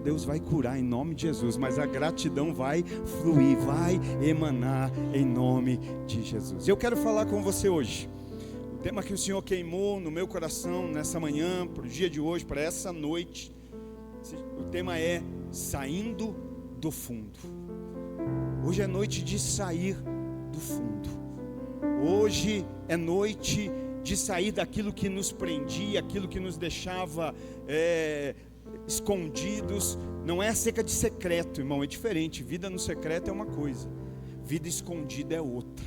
Deus vai curar em nome de Jesus, mas a gratidão vai fluir, vai emanar em nome de Jesus. Eu quero falar com você hoje, o tema que o Senhor queimou no meu coração nessa manhã, para o dia de hoje, para essa noite, o tema é saindo do fundo. Hoje é noite de sair do fundo, hoje é noite de sair daquilo que nos prendia, aquilo que nos deixava escondidos. Não é acerca de secreto, irmão, é diferente. Vida no secreto é uma coisa, vida escondida é outra.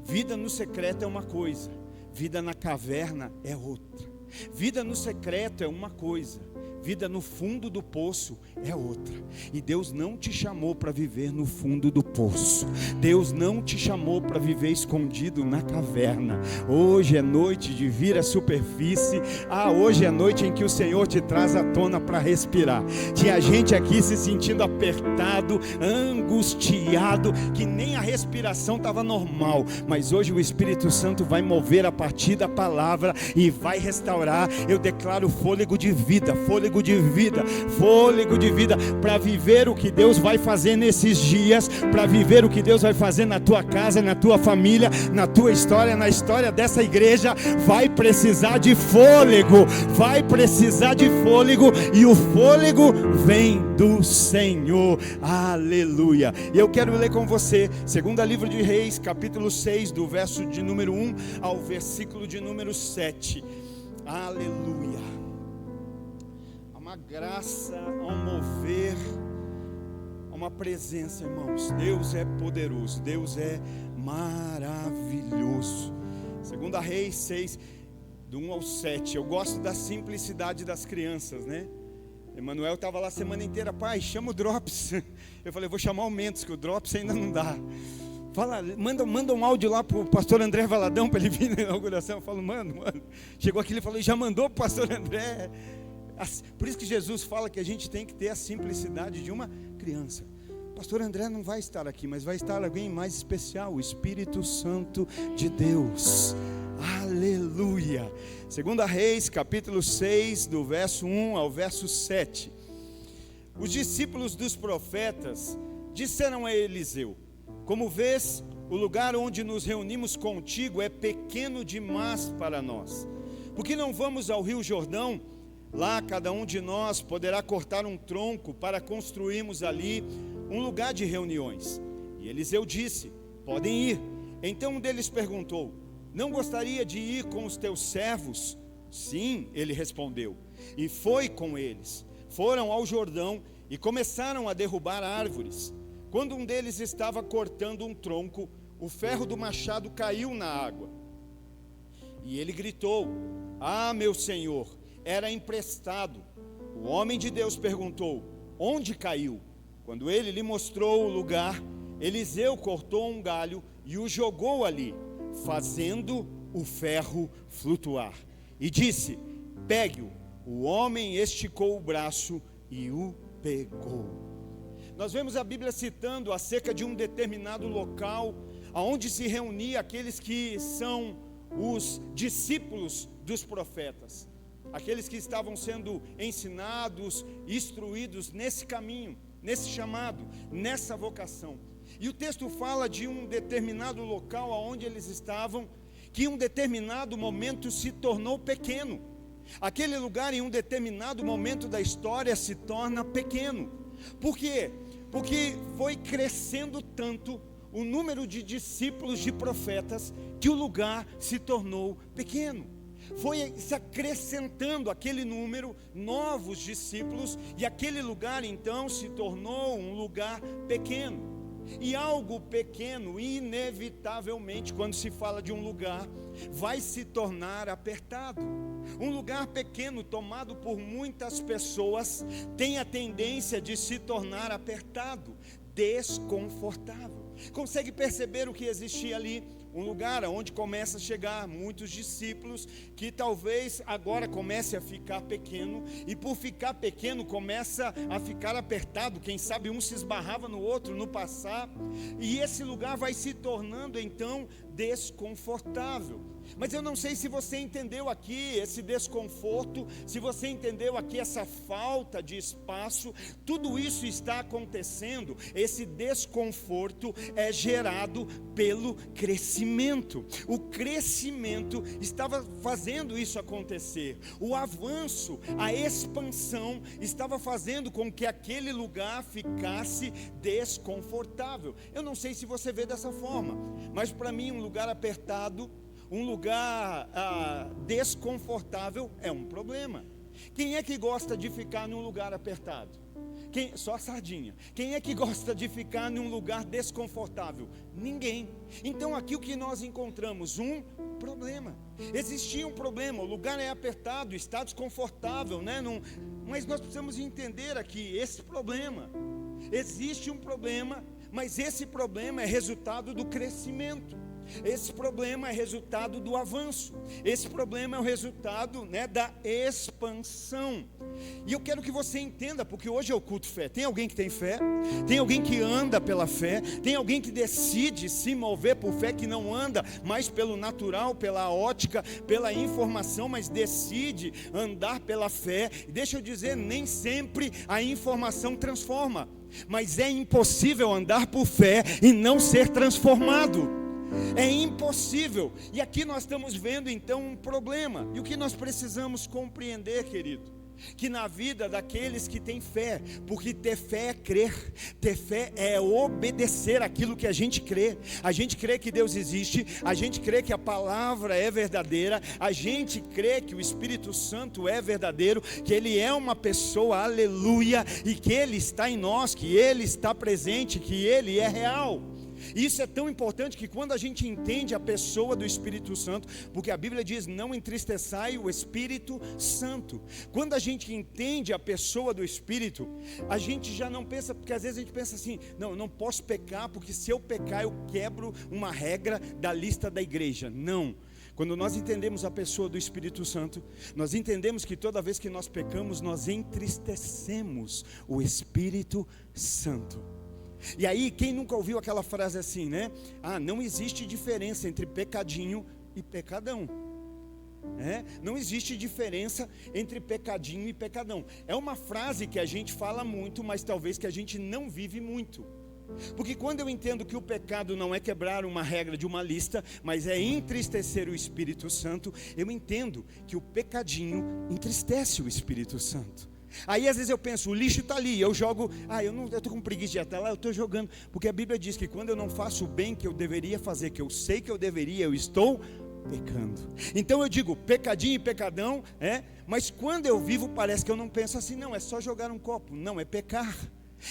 Vida no secreto é uma coisa, vida na caverna é outra. Vida no secreto é uma coisa, vida no fundo do poço é outra. E Deus não te chamou para viver no fundo do poço. Deus não te chamou para viver escondido na caverna. Hoje é noite de vir à superfície. Hoje é noite em que o Senhor te traz à tona para respirar. Tinha gente aqui se sentindo apertado, angustiado, que nem a respiração estava normal. Mas hoje o Espírito Santo vai mover a partir da palavra e vai restaurar. Eu declaro fôlego de vida, fôlego de vida, fôlego de vida, para viver o que Deus vai fazer nesses dias, para viver o que Deus vai fazer na tua casa, na tua família, na tua história, na história dessa igreja. Vai precisar de fôlego, vai precisar de fôlego, e o fôlego vem do Senhor, aleluia. E eu quero ler com você, segundo livro de Reis, capítulo 6, do verso de número 1 ao versículo de número 7, aleluia. Uma graça, a um mover, a uma presença, irmãos. Deus é poderoso, Deus é maravilhoso. Segunda Reis 6, do 1 ao 7. Eu gosto da simplicidade das crianças, né? Emanuel estava lá a semana inteira: pai, chama o Drops. Eu falei: vou chamar o Mentos, que o Drops ainda não dá. Fala, manda um áudio lá para o pastor André Valadão, para ele vir na inauguração. Eu falo: mano. Chegou aqui, ele falou: já mandou para o pastor André. Por isso que Jesus fala que a gente tem que ter a simplicidade de uma criança. O pastor André não vai estar aqui, mas vai estar alguém mais especial, o Espírito Santo de Deus, aleluia. Segunda Reis, capítulo 6, do verso 1 ao verso 7. Os discípulos dos profetas disseram a Eliseu: como vês, o lugar onde nos reunimos contigo é pequeno demais para nós. Por que não vamos ao rio Jordão? Lá cada um de nós poderá cortar um tronco para construirmos ali um lugar de reuniões. E Eliseu disse: podem ir. Então um deles perguntou: não gostaria de ir com os teus servos? Sim, ele respondeu. E foi com eles. Foram ao Jordão e começaram a derrubar árvores. Quando um deles estava cortando um tronco, o ferro do machado caiu na água. E ele gritou: meu senhor, era emprestado. O homem de Deus perguntou: onde caiu? Quando ele lhe mostrou o lugar, Eliseu cortou um galho e o jogou ali, fazendo o ferro flutuar. E disse: pegue-o. O homem esticou o braço e o pegou. Nós vemos a Bíblia citando acerca de um determinado local, onde se reunia aqueles que são os discípulos dos profetas. Aqueles que estavam sendo ensinados, instruídos nesse caminho, nesse chamado, nessa vocação. E o texto fala de um determinado local onde eles estavam, que em um determinado momento se tornou pequeno. Aquele lugar em um determinado momento da história se torna pequeno. Por quê? Porque foi crescendo tanto o número de discípulos de profetas, que o lugar se tornou pequeno. Foi se acrescentando aquele número, novos discípulos, e aquele lugar então se tornou um lugar pequeno. E algo pequeno, inevitavelmente, quando se fala de um lugar, vai se tornar apertado. Um lugar pequeno, tomado por muitas pessoas, tem a tendência de se tornar apertado, desconfortável. Consegue perceber o que existia ali? Um lugar onde começa a chegar muitos discípulos, que talvez agora comece a ficar pequeno, e por ficar pequeno começa a ficar apertado. Quem sabe um se esbarrava no outro no passar, e esse lugar vai se tornando então desconfortável. Mas eu não sei se você entendeu aqui esse desconforto, se você entendeu aqui essa falta de espaço. Tudo isso está acontecendo, esse desconforto é gerado pelo crescimento. O crescimento estava fazendo isso acontecer. O avanço, a expansão estava fazendo com que aquele lugar ficasse desconfortável. Eu não sei se você vê dessa forma, mas para mim um lugar apertado, um lugar desconfortável é um problema. Quem é que gosta de ficar num lugar apertado? Só a sardinha. Quem é que gosta de ficar num lugar desconfortável? Ninguém. Então aqui o que nós encontramos? Um problema. Existia um problema, o lugar é apertado, está desconfortável, né? Mas nós precisamos entender aqui esse problema. Existe um problema, mas esse problema é resultado do crescimento. Esse problema é resultado do avanço. Esse problema é o resultado, né, da expansão. E eu quero que você entenda, porque hoje é o culto fé. Tem alguém que tem fé? Tem alguém que anda pela fé? Tem alguém que decide se mover por fé, que não anda mais pelo natural, pela ótica, pela informação, mas decide andar pela fé. E deixa eu dizer, nem sempre a informação transforma, mas é impossível andar por fé e não ser transformado. É impossível. E aqui nós estamos vendo então um problema. E o que nós precisamos compreender, querido? Que na vida daqueles que têm fé, porque ter fé é crer, ter fé é obedecer aquilo que a gente crê. A gente crê que Deus existe, a gente crê que a palavra é verdadeira, a gente crê que o Espírito Santo é verdadeiro, que Ele é uma pessoa, aleluia, e que Ele está em nós, que Ele está presente, que Ele é real. Isso é tão importante que quando a gente entende a pessoa do Espírito Santo, porque a Bíblia diz, não entristeçai o Espírito Santo. Quando a gente entende a pessoa do Espírito, a gente já não pensa, porque às vezes a gente pensa assim, não, eu não posso pecar, porque se eu pecar eu quebro uma regra da lista da igreja. Não. Quando nós entendemos a pessoa do Espírito Santo, nós entendemos que toda vez que nós pecamos, nós entristecemos o Espírito Santo. E aí, quem nunca ouviu aquela frase assim, né? Não existe diferença entre pecadinho e pecadão. Não existe diferença entre pecadinho e pecadão. É uma frase que a gente fala muito, mas talvez que a gente não vive muito. Porque quando eu entendo que o pecado não é quebrar uma regra de uma lista, mas é entristecer o Espírito Santo, eu entendo que o pecadinho entristece o Espírito Santo. Aí às vezes eu penso, o lixo está ali, eu jogo, eu estou com preguiça de ir até lá, eu estou jogando, porque a Bíblia diz que quando eu não faço o bem que eu deveria fazer, que eu sei que eu deveria, eu estou pecando. Então eu digo, pecadinho e pecadão, mas quando eu vivo parece que eu não penso assim, não, é só jogar um copo, não, é pecar.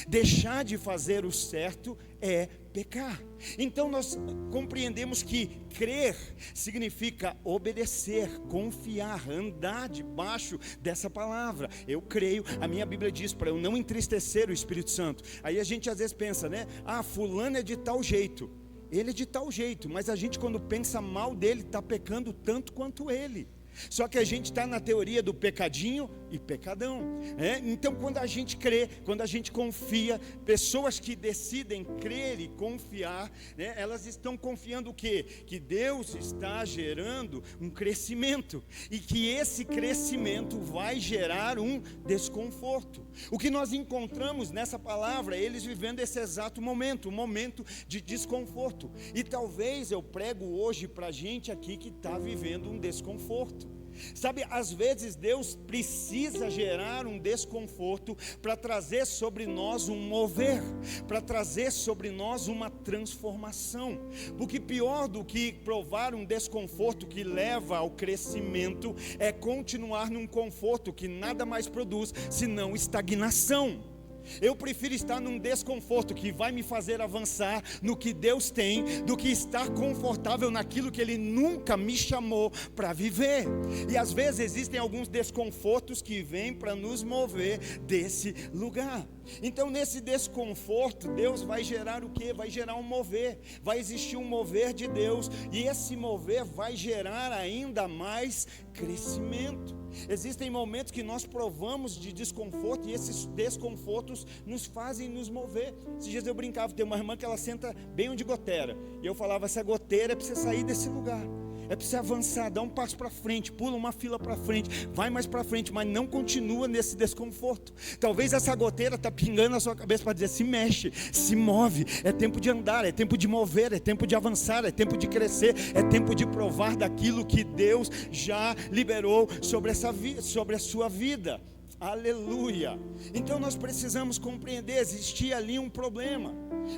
Deixar de fazer o certo é pecar. Então nós compreendemos que crer significa obedecer, confiar, andar debaixo dessa palavra. Eu creio, a minha Bíblia diz para eu não entristecer o Espírito Santo. Aí a gente às vezes pensa, né? Fulano é de tal jeito. Ele é de tal jeito, mas a gente quando pensa mal dele está pecando tanto quanto ele. Só que a gente está na teoria do pecadinho e pecadão. Então quando a gente crê, quando a gente confia, pessoas que decidem crer e confiar, elas estão confiando o quê? Que Deus está gerando um crescimento, e que esse crescimento vai gerar um desconforto. O que nós encontramos nessa palavra, eles vivendo esse exato momento, um momento de desconforto. E talvez eu prego hoje para gente aqui que está vivendo um desconforto. Sabe, às vezes Deus precisa gerar um desconforto para trazer sobre nós um mover, para trazer sobre nós uma transformação. Porque pior do que provar um desconforto que leva ao crescimento é continuar num conforto que nada mais produz senão estagnação. Eu prefiro estar num desconforto que vai me fazer avançar no que Deus tem, do que estar confortável naquilo que Ele nunca me chamou para viver. E às vezes existem alguns desconfortos que vêm para nos mover desse lugar. Então nesse desconforto Deus vai gerar o quê? Vai gerar um mover, vai existir um mover de Deus, e esse mover vai gerar ainda mais crescimento. Existem momentos que nós provamos de desconforto, e esses desconfortos nos fazem nos mover. Esses dias eu brincava, tem uma irmã que ela senta bem onde goteira, e eu falava, essa goteira é para você sair desse lugar. É para você avançar, dar um passo para frente, pula uma fila para frente, vai mais para frente, mas não continua nesse desconforto. Talvez essa goteira está pingando na sua cabeça para dizer: se mexe, se move, é tempo de andar, é tempo de mover, é tempo de avançar, é tempo de crescer, é tempo de provar daquilo que Deus já liberou sobre a sua vida. Aleluia. Então nós precisamos compreender, existia ali um problema,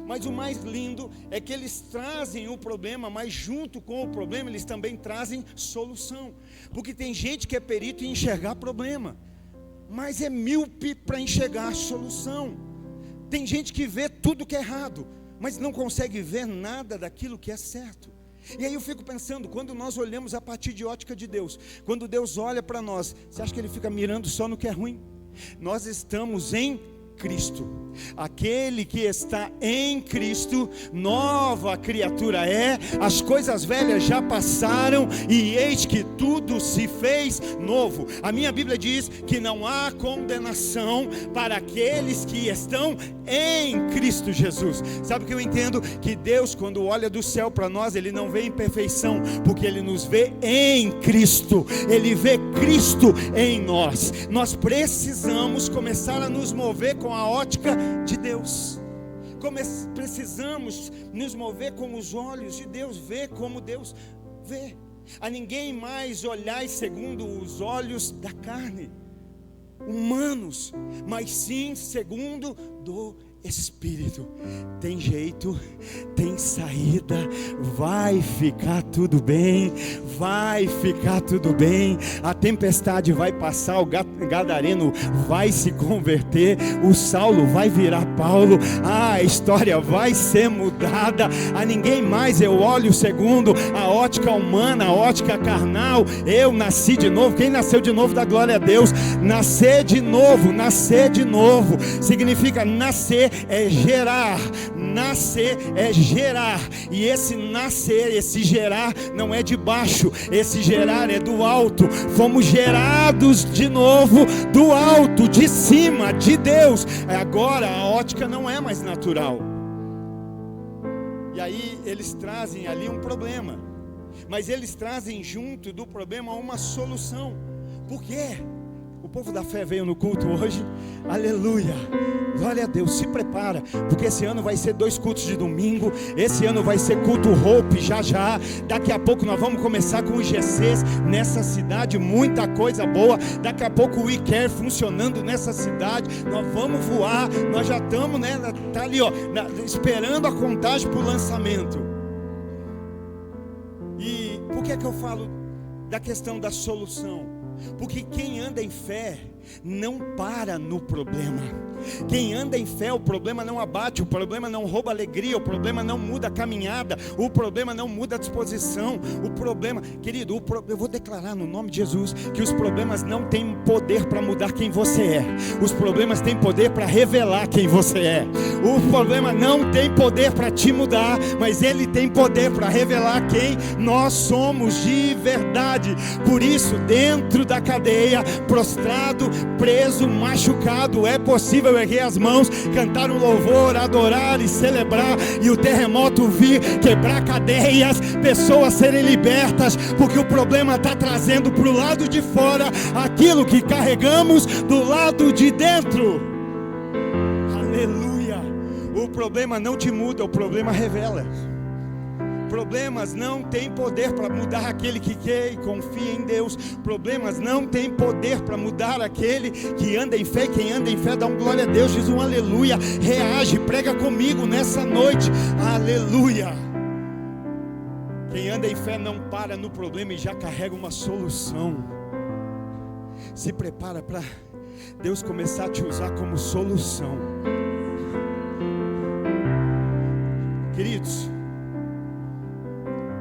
mas o mais lindo é que eles trazem o problema, mas junto com o problema eles também trazem solução. Porque tem gente que é perito em enxergar problema, mas é míope para enxergar a solução. Tem gente que vê tudo que é errado, mas não consegue ver nada daquilo que é certo. E aí eu fico pensando, quando nós olhamos a partir de ótica de Deus, quando Deus olha para nós, você acha que Ele fica mirando só no que é ruim? Nós estamos em Cristo. Aquele que está em Cristo, nova criatura é, as coisas velhas já passaram e eis que tudo se fez novo. A minha Bíblia diz que não há condenação para aqueles que estão em Cristo Jesus. Sabe o que eu entendo? Que Deus, quando olha do céu para nós, Ele não vê imperfeição, porque Ele nos vê em Cristo. Ele vê Cristo em nós. Nós precisamos começar a nos mover com a ótica de Deus. Precisamos nos mover com os olhos de Deus, ver como Deus vê. A ninguém mais olhar segundo os olhos da carne, humanos, mas sim segundo do Espírito. Tem jeito, tem saída, vai ficar tudo bem, vai ficar tudo bem. A tempestade vai passar, o gadareno vai se converter, o Saulo vai virar Paulo, a história vai ser mudada. A ninguém mais eu olho segundo a ótica humana, a ótica carnal. Eu nasci de novo. Quem nasceu de novo dá glória a Deus. Nascer de novo significa nascer é gerar, nascer é gerar, e esse nascer, esse gerar não é de baixo, esse gerar é do alto. Fomos gerados de novo do alto, de cima, de Deus. Agora a ótica não é mais natural. E aí eles trazem ali um problema, mas eles trazem junto do problema uma solução. Por quê? O povo da fé veio no culto hoje, aleluia, glória a Deus. Se prepara, porque esse ano vai ser 2 cultos de domingo. Esse ano vai ser culto Hope, já. Daqui a pouco nós vamos começar com os GCs nessa cidade, muita coisa boa. Daqui a pouco o We Care funcionando nessa cidade. Nós vamos voar, nós já estamos, né? Tá ali, ó, esperando a contagem para o lançamento. E por que eu falo da questão da solução? Porque quem anda em fé não para no problema. Quem anda em fé, o problema não abate, o problema não rouba alegria, o problema não muda a caminhada, o problema não muda a disposição. O problema, querido, eu vou declarar no nome de Jesus que os problemas não têm poder para mudar quem você é. Os problemas têm poder para revelar quem você é. O problema não tem poder para te mudar, mas ele tem poder para revelar quem nós somos de verdade. Por isso, dentro da cadeia, prostrado, preso, machucado, é possível erguer as mãos, cantar um louvor, adorar e celebrar, e o terremoto vir, quebrar cadeias, pessoas serem libertas, porque o problema está trazendo para o lado de fora aquilo que carregamos do lado de dentro. Aleluia. O problema não te muda, o problema revela. Problemas não têm poder para mudar aquele que quer e confia em Deus. Problemas não têm poder para mudar aquele que anda em fé. Quem anda em fé dá um glória a Deus, diz um aleluia, reage, prega comigo nessa noite, aleluia. Quem anda em fé não para no problema e já carrega uma solução. Se prepara para Deus começar a te usar como solução. Queridos,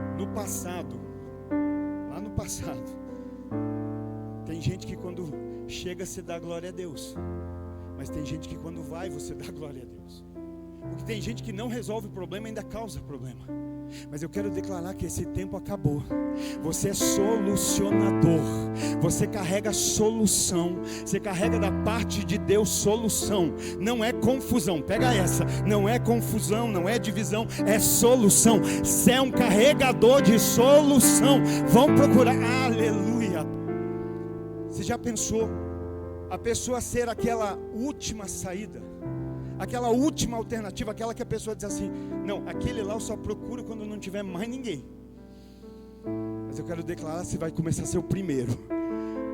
lá no passado, tem gente que quando chega você dá glória a Deus, mas tem gente que quando vai você dá glória a Deus. Porque tem gente que não resolve o problema e ainda causa problema. Mas eu quero declarar que esse tempo acabou. Você é solucionador. Você carrega solução. Você carrega da parte de Deus solução. Não é confusão. Pega essa. Não é confusão, não é divisão, é solução. Você é um carregador de solução. Vão procurar. Aleluia. Você já pensou a pessoa ser aquela última saída? Aquela última alternativa, aquela que a pessoa diz assim: não, aquele lá eu só procuro quando não tiver mais ninguém. Mas eu quero declarar, você vai começar a ser o primeiro.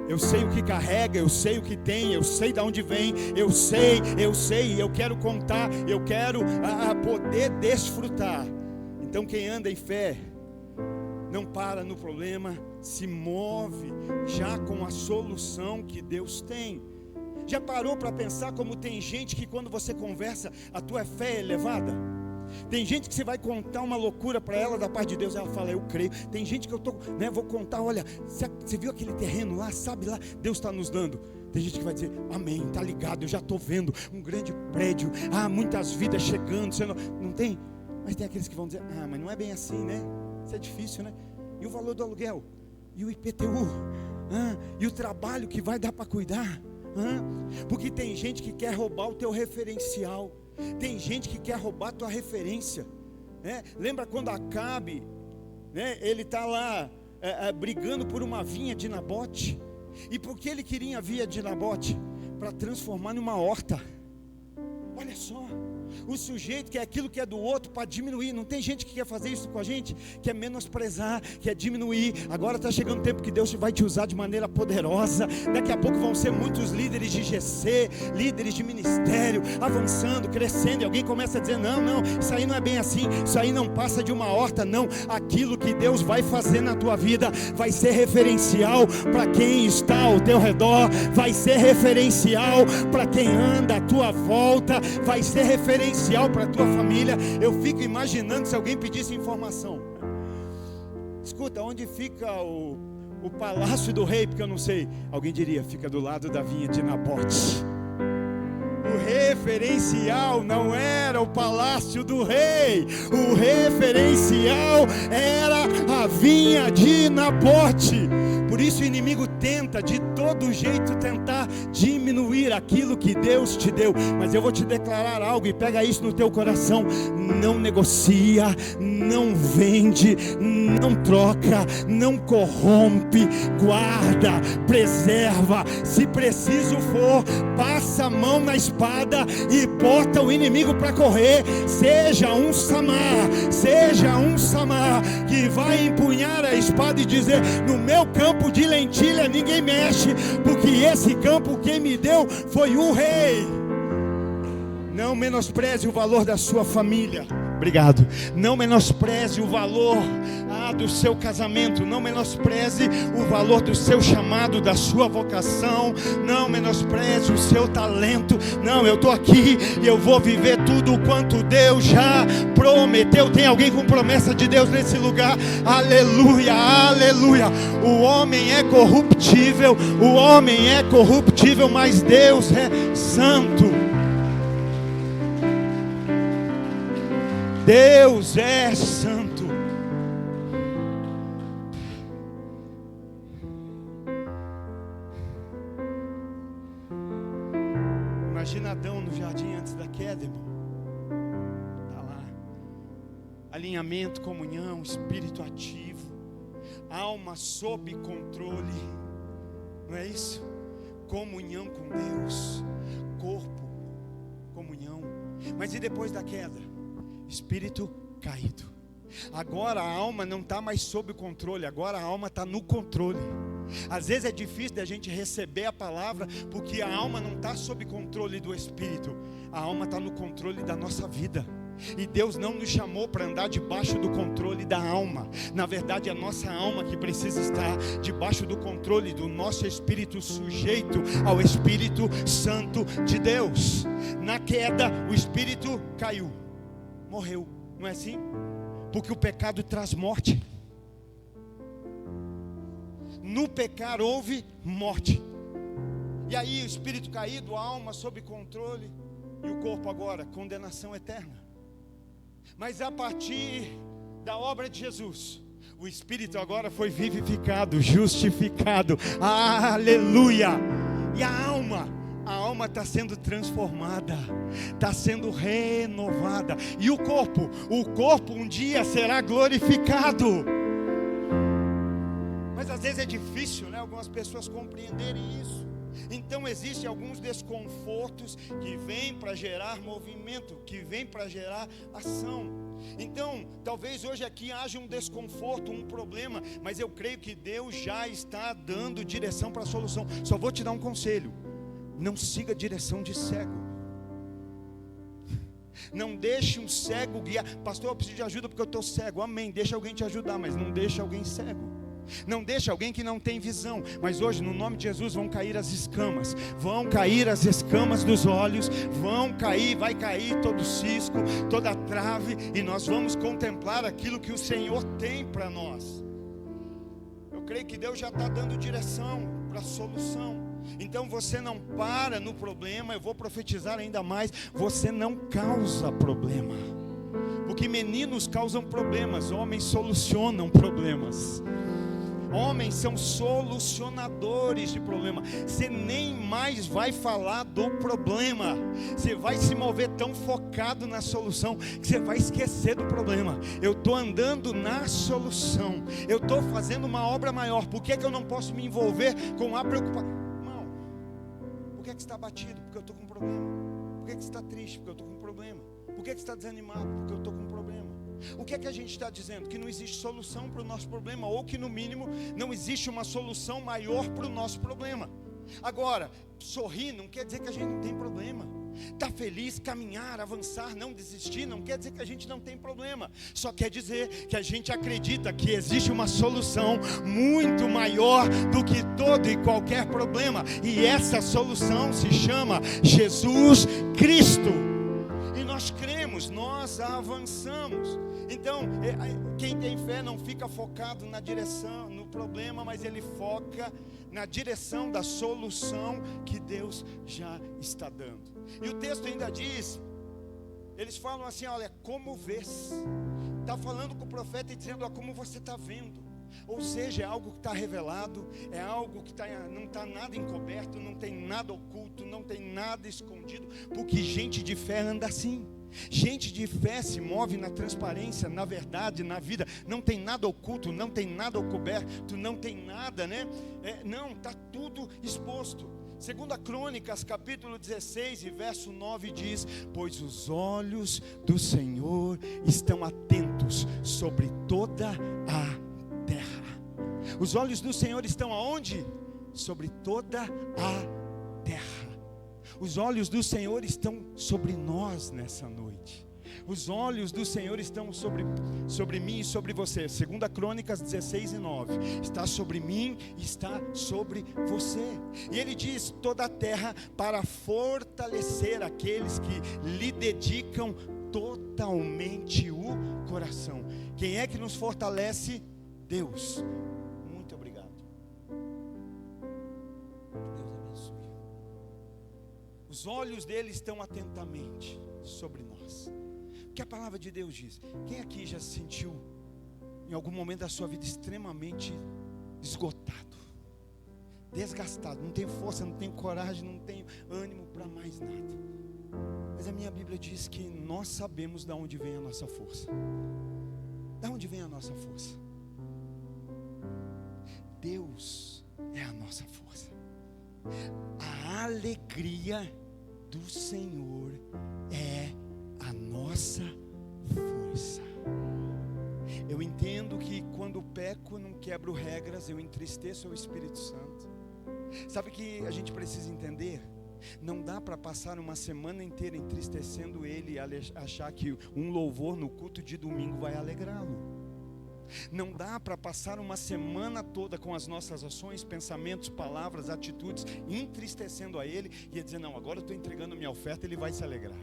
Eu sei o que carrega, eu sei o que tem, eu sei de onde vem, eu sei, eu quero contar, eu quero poder desfrutar. Então quem anda em fé, não para no problema, se move já com a solução que Deus tem. Já parou para pensar como tem gente que quando você conversa, a tua fé é elevada? Tem gente que você vai contar uma loucura para ela da parte de Deus, ela fala, eu creio. Tem gente que eu vou contar, olha, você viu aquele terreno lá, sabe lá, Deus está nos dando. Tem gente que vai dizer, amém, está ligado, eu já estou vendo um grande prédio, muitas vidas chegando, você não tem? Mas tem aqueles que vão dizer, mas não é bem assim, né? Isso é difícil, né? E o valor do aluguel? E o IPTU? E o trabalho que vai dar para cuidar? Porque tem gente que quer roubar o teu referencial. Tem gente que quer roubar a tua referência, né? Lembra quando Acabe, né? Ele está lá brigando por uma vinha de Nabote. E por que ele queria a vinha de Nabote? Para transformar numa horta. Olha só, o sujeito quer aquilo que é do outro para diminuir. Não tem gente que quer fazer isso com a gente, quer menosprezar, quer diminuir. Agora está chegando o tempo que Deus vai te usar de maneira poderosa. Daqui a pouco vão ser muitos líderes de GC, líderes de ministério, avançando, crescendo. E alguém começa a dizer, não, isso aí não é bem assim. Isso aí não passa de uma horta, não. Aquilo que Deus vai fazer na tua vida vai ser referencial para quem está ao teu redor, vai ser referencial para quem anda à tua volta, vai ser referencial para a tua família. Eu fico imaginando se alguém pedisse informação. Escuta, onde fica o palácio do rei? Porque eu não sei. Alguém diria, fica do lado da vinha de Nabote. O referencial não era o palácio do rei. O referencial era a vinha de Nabote. Por isso o inimigo tenta de todo jeito tentar diminuir aquilo que Deus te deu. Mas eu vou te declarar algo, e pega isso no teu coração: não negocia, não vende, não troca, não corrompe, guarda, preserva. Se preciso for, passa a mão na espada e bota o inimigo para correr. Seja um Samar que vai empunhar a espada e dizer, no meu campo de lentilha ninguém mexe, porque esse campo quem me deu foi o rei. Não menospreze o valor da sua família. Obrigado. Não menospreze o valor do seu casamento. Não menospreze o valor do seu chamado, da sua vocação. Não menospreze o seu talento. Não, eu estou aqui e eu vou viver tudo quanto Deus já prometeu. Tem alguém com promessa de Deus nesse lugar? Aleluia, aleluia. O homem é corruptível, mas Deus é santo. Deus é santo. Imagina Adão no jardim antes da queda, irmão. Está lá. Alinhamento, comunhão, espírito ativo, alma sob controle. Não é isso? Comunhão com Deus, corpo, comunhão. Mas e depois da queda? Espírito caído. Agora a alma não está mais sob o controle, agora a alma está no controle. Às vezes é difícil da gente receber a palavra, porque a alma não está sob controle do Espírito. A alma está no controle da nossa vida. E Deus não nos chamou para andar debaixo do controle da alma. Na verdade, é a nossa alma que precisa estar debaixo do controle do nosso espírito, sujeito ao Espírito Santo de Deus. Na queda, o espírito caiu, morreu, não é assim? Porque o pecado traz morte. No pecar houve morte. E aí o espírito caído, a alma sob controle. E o corpo agora, condenação eterna. Mas a partir da obra de Jesus, o espírito agora foi vivificado, justificado. Aleluia! E a alma está sendo transformada, está sendo renovada. E o corpo um dia será glorificado. Mas às vezes é difícil, né? Algumas pessoas compreenderem isso. Então existem alguns desconfortos que vêm para gerar movimento, que vêm para gerar ação. Então, talvez hoje aqui haja um desconforto, um problema, mas eu creio que Deus já está dando direção para a solução. Só vou te dar um conselho: não siga a direção de cego. Não deixe um cego guiar. Pastor, eu preciso de ajuda porque eu estou cego. Amém, deixa alguém te ajudar, mas não deixa alguém cego. Não deixa alguém que não tem visão. Mas hoje, no nome de Jesus, vão cair as escamas. Vão cair as escamas dos olhos. Vai cair todo cisco, toda trave. E nós vamos contemplar aquilo que o Senhor tem para nós. Eu creio que Deus já está dando direção para a solução. Então você não para no problema. Eu vou profetizar ainda mais: você não causa problema. Porque meninos causam problemas, homens solucionam problemas. Homens são solucionadores de problema. Você nem mais vai falar do problema. Você vai se mover tão focado na solução que você vai esquecer do problema. Eu estou andando na solução. Eu estou fazendo uma obra maior. Por que eu não posso me envolver com a preocupação? Irmão, por que você está abatido? Porque eu estou com um problema. Por que você está triste? Porque eu estou com um problema. Por que você está desanimado? Porque eu estou com um problema. O que é que a gente está dizendo? Que não existe solução para o nosso problema, ou que no mínimo não existe uma solução maior para o nosso problema. Agora, sorrir não quer dizer que a gente não tem problema. Estar feliz, caminhar, avançar, não desistir, não quer dizer que a gente não tem problema. Só quer dizer que a gente acredita que existe uma solução muito maior do que todo e qualquer problema. E essa solução se chama Jesus Cristo. E nós cremos, nós avançamos. Então, quem tem fé não fica focado na direção, no problema, mas ele foca na direção da solução que Deus já está dando. E o texto ainda diz, eles falam assim: olha, como vês? Está falando com o profeta e dizendo: ó, como você está vendo. Ou seja, é algo que está revelado, é algo que não está nada encoberto, não tem nada oculto, não tem nada escondido, porque gente de fé anda assim. Gente de fé se move na transparência, na verdade, na vida. Não tem nada oculto, não tem nada encoberto, não tem nada, né? Não, está tudo exposto. 2 Crônicas, capítulo 16 e verso 9 diz: pois os olhos do Senhor estão atentos sobre toda a terra. Os olhos do Senhor estão aonde? Sobre toda a terra. Os olhos do Senhor estão sobre nós nessa noite. Os olhos do Senhor estão sobre mim e sobre você. 2 Crônicas 16 e 9. Está sobre mim e está sobre você. E ele diz: toda a terra, para fortalecer aqueles que lhe dedicam totalmente o coração. Quem é que nos fortalece? Deus. Muito obrigado. Deus abençoe. Os olhos dele estão atentamente sobre nós. O que a palavra de Deus diz? Quem aqui já se sentiu em algum momento da sua vida extremamente esgotado, desgastado, não tem força, não tem coragem, não tem ânimo para mais nada? Mas a minha Bíblia diz que nós sabemos de onde vem a nossa força. De onde vem a nossa força? Deus é a nossa força. A alegria do Senhor é a nossa força. Eu entendo que quando peco, não quebro regras, eu entristeço o Espírito Santo. Sabe o que a gente precisa entender? Não dá para passar uma semana inteira entristecendo ele e achar que um louvor no culto de domingo vai alegrá-lo. Não dá para passar uma semana toda com as nossas ações, pensamentos, palavras, atitudes, entristecendo a ele e dizer: não, agora eu estou entregando a minha oferta, ele vai se alegrar.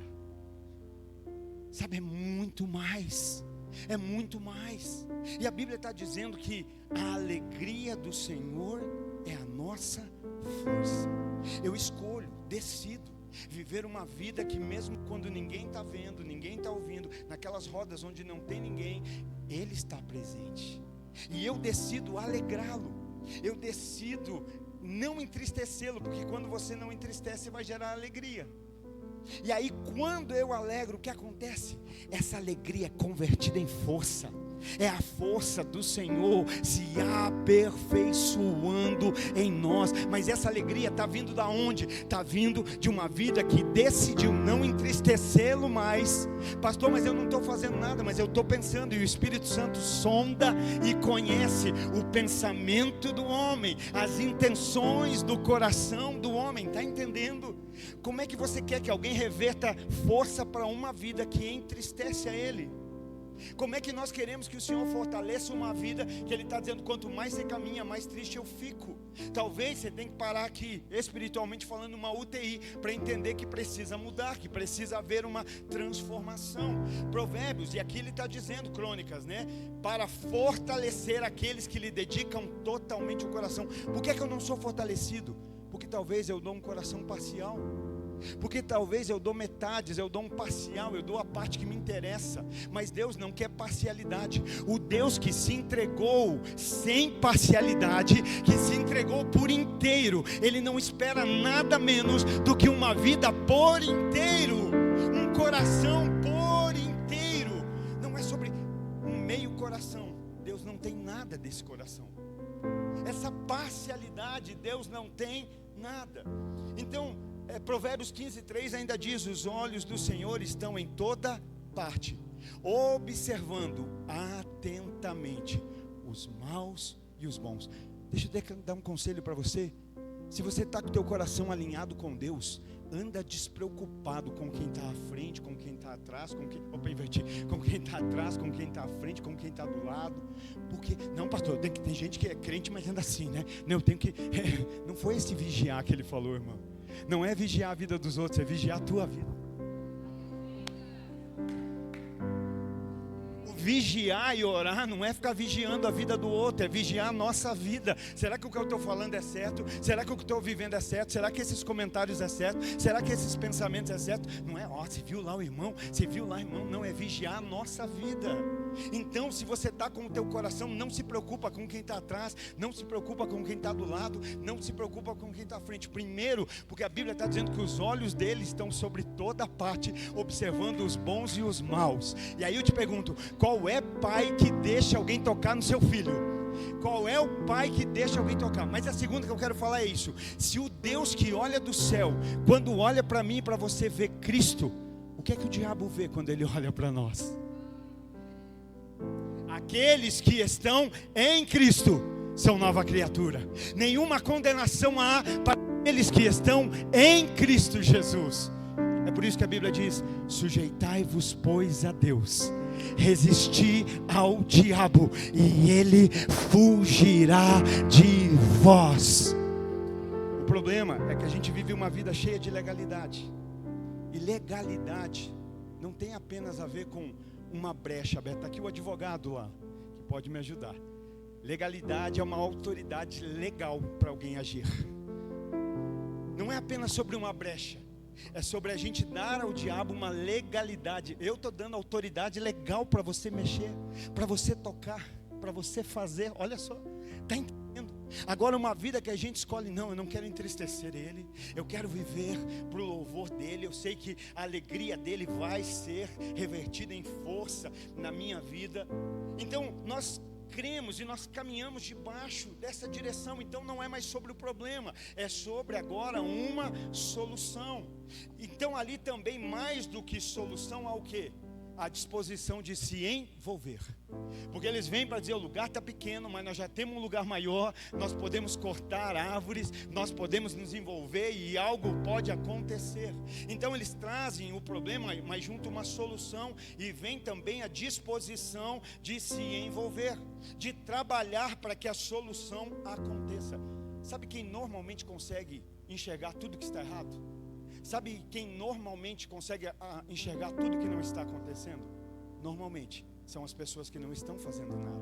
Sabe, é muito mais. É muito mais. E a Bíblia está dizendo que a alegria do Senhor é a nossa força. Eu escolho, decido Viver uma vida que mesmo quando ninguém está vendo, ninguém está ouvindo, naquelas rodas onde não tem ninguém, Ele está presente. E eu decido alegrá-lo, eu decido não entristecê-lo, porque quando você não entristece, vai gerar alegria. E aí quando eu alegro, o que acontece? Essa alegria é convertida em força. É a força do Senhor se aperfeiçoando em nós. Mas essa alegria está vindo da onde? Está vindo de uma vida que decidiu não entristecê-lo mais. Pastor, mas eu não estou fazendo nada, mas eu estou pensando. E o Espírito Santo sonda e conhece o pensamento do homem, as intenções do coração do homem. Está entendendo? Como é que você quer que alguém reverta força para uma vida que entristece a ele? Como é que nós queremos que o Senhor fortaleça uma vida que Ele está dizendo, quanto mais você caminha, mais triste eu fico? Talvez você tenha que parar aqui, espiritualmente falando, uma UTI, para entender que precisa mudar, que precisa haver uma transformação. Provérbios, e aqui ele está dizendo, Crônicas, né? Para fortalecer aqueles que lhe dedicam totalmente o coração. Por que é que eu não sou fortalecido? Porque talvez eu dou um coração parcial. Porque talvez eu dou metades, eu dou um parcial, eu dou a parte que me interessa. Mas Deus não quer parcialidade. O Deus que se entregou sem parcialidade, que se entregou por inteiro, Ele não espera nada menos do que uma vida por inteiro, um coração por inteiro. Não é sobre um meio coração. Deus não tem nada desse coração. Essa parcialidade, Deus não tem nada. Então Provérbios 15:3 ainda diz: os olhos do Senhor estão em toda parte, observando atentamente os maus e os bons. Deixa eu dar um conselho para você. Se você está com o teu coração alinhado com Deus, anda despreocupado com quem está à frente, com quem está atrás, com quem está atrás, com quem está à frente, com quem está do lado. Porque, não, pastor, tem gente que é crente, mas anda assim, né? Não, eu tenho que. Não foi esse vigiar que ele falou, irmão. Não é vigiar a vida dos outros, é vigiar a tua vida. O vigiar e orar não é ficar vigiando a vida do outro, é vigiar a nossa vida. Será que o que eu estou falando é certo? Será que o que eu estou vivendo é certo? Será que esses comentários é certo? Será que esses pensamentos é certo? Não é, você viu lá o irmão? Você viu lá o irmão? Não, é vigiar a nossa vida. Então, se você está com o teu coração, não se preocupa com quem está atrás, não se preocupa com quem está do lado, não se preocupa com quem está à frente. Primeiro, porque a Bíblia está dizendo que os olhos dele estão sobre toda parte, observando os bons e os maus. E aí eu te pergunto, qual é pai que deixa alguém tocar no seu filho? Qual é o pai que deixa alguém tocar? Mas a segunda que eu quero falar é isso: se o Deus que olha do céu, quando olha para mim e para você, vê Cristo, o que é que o diabo vê quando ele olha para nós? Aqueles que estão em Cristo são nova criatura. Nenhuma condenação há para aqueles que estão em Cristo Jesus. É por isso que a Bíblia diz: sujeitai-vos, pois, a Deus, resisti ao diabo, e ele fugirá de vós. O problema é que a gente vive uma vida cheia de legalidade. E legalidade não tem apenas a ver com uma brecha aberta. Está aqui o advogado lá, que pode me ajudar. Legalidade é uma autoridade legal para alguém agir. Não é apenas sobre uma brecha, é sobre a gente dar ao diabo uma legalidade. Eu estou dando autoridade legal para você mexer, para você tocar, para você fazer. Olha só, está entendendo? Agora, uma vida que a gente escolhe, não, eu não quero entristecer ele, eu quero viver para o louvor dele. Eu sei que a alegria dele vai ser revertida em força na minha vida. Então nós cremos e nós caminhamos debaixo dessa direção. Então não é mais sobre o problema, é sobre agora uma solução. Então ali também, mais do que solução, há o quê? A disposição de se envolver. Porque eles vêm para dizer: o lugar está pequeno, mas nós já temos um lugar maior, nós podemos cortar árvores, nós podemos nos envolver e algo pode acontecer. Então eles trazem o problema, mas junto uma solução, e vem também a disposição de se envolver, de trabalhar para que a solução aconteça. Sabe quem normalmente consegue enxergar tudo que está errado? Sabe quem normalmente consegue enxergar tudo que não está acontecendo? Normalmente são as pessoas que não estão fazendo nada.